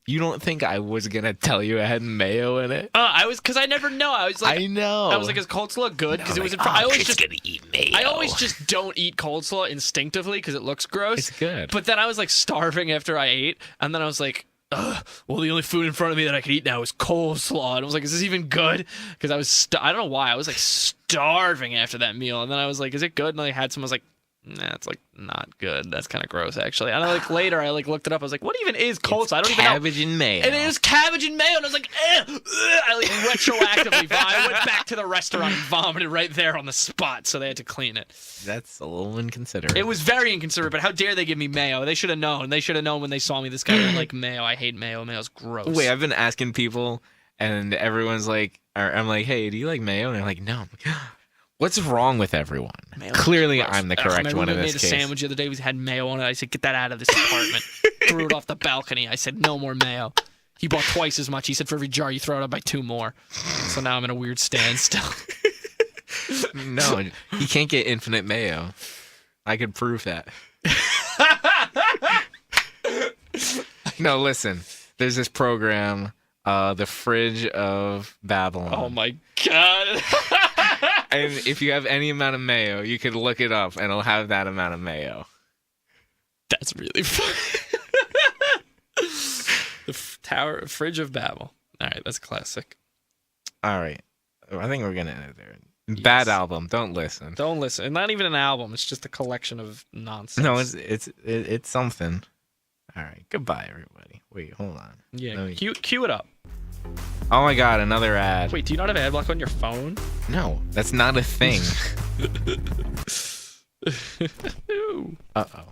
you don't think I was gonna tell you it had mayo in it? Because I never know. I was like, I know. I was like, is coleslaw good? Because it was. I always just gonna eat mayo. I always just don't eat coleslaw instinctively because it looks gross. It's good. But then I was like starving after I ate, and then I was like, well, the only food in front of me that I could eat now is coleslaw. And I was like, is this even good? Because I was, I don't know why, I was like starving after that meal. And then I was like, is it good? And I had some, I was like, nah, it's like not good. That's kind of gross, actually. And I like later, I like looked it up. I was like, what even is coleslaw? I don't even know. Cabbage and mayo. And it was cabbage and mayo. And I was like, I like retroactively, I went back to the restaurant and vomited right there on the spot. So they had to clean it. That's a little inconsiderate. It was very inconsiderate, but how dare they give me mayo? They should have known. They should have known when they saw me. This guy didn't like mayo. I hate mayo. Mayo's gross. Wait, I've been asking people, and everyone's like, or I'm like, hey, do you like mayo? And they're like, no. What's wrong with everyone? Mayo Clearly, I'm the correct one in this case. I made a sandwich the other day. We had mayo on it. I said, get that out of this apartment. Threw it off the balcony. I said, no more mayo. He bought twice as much. He said, for every jar you throw it, I'll buy 2 more. So now I'm in a weird standstill. No, you can't get infinite mayo. I could prove that. No, listen. There's this program, the Fridge of Babylon. Oh my god. And if you have any amount of mayo, you could look it up, and it'll have that amount of mayo. That's really funny. The Fridge of Babel. All right, that's classic. All right. I think we're going to end it there. Yes. Bad album. Don't listen. Don't listen. Not even an album. It's just a collection of nonsense. No, it's something. All right. Goodbye, everybody. Wait, hold on. Yeah, cue it up. Oh my god, another ad. Wait, do you not have ad block on your phone? No, that's not a thing. Uh-oh.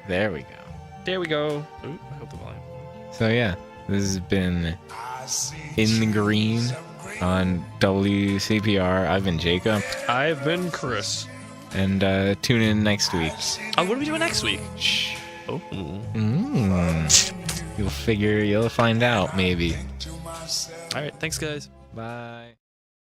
There we go. There we go. Ooh, I hope the volume. So yeah, this has been In the Green on WCPR. I've been Jacob. I've been Chris. And tune in next week. Oh, what are we doing next week? Shh. Oh. You'll find out, maybe. All right, thanks, guys. Bye.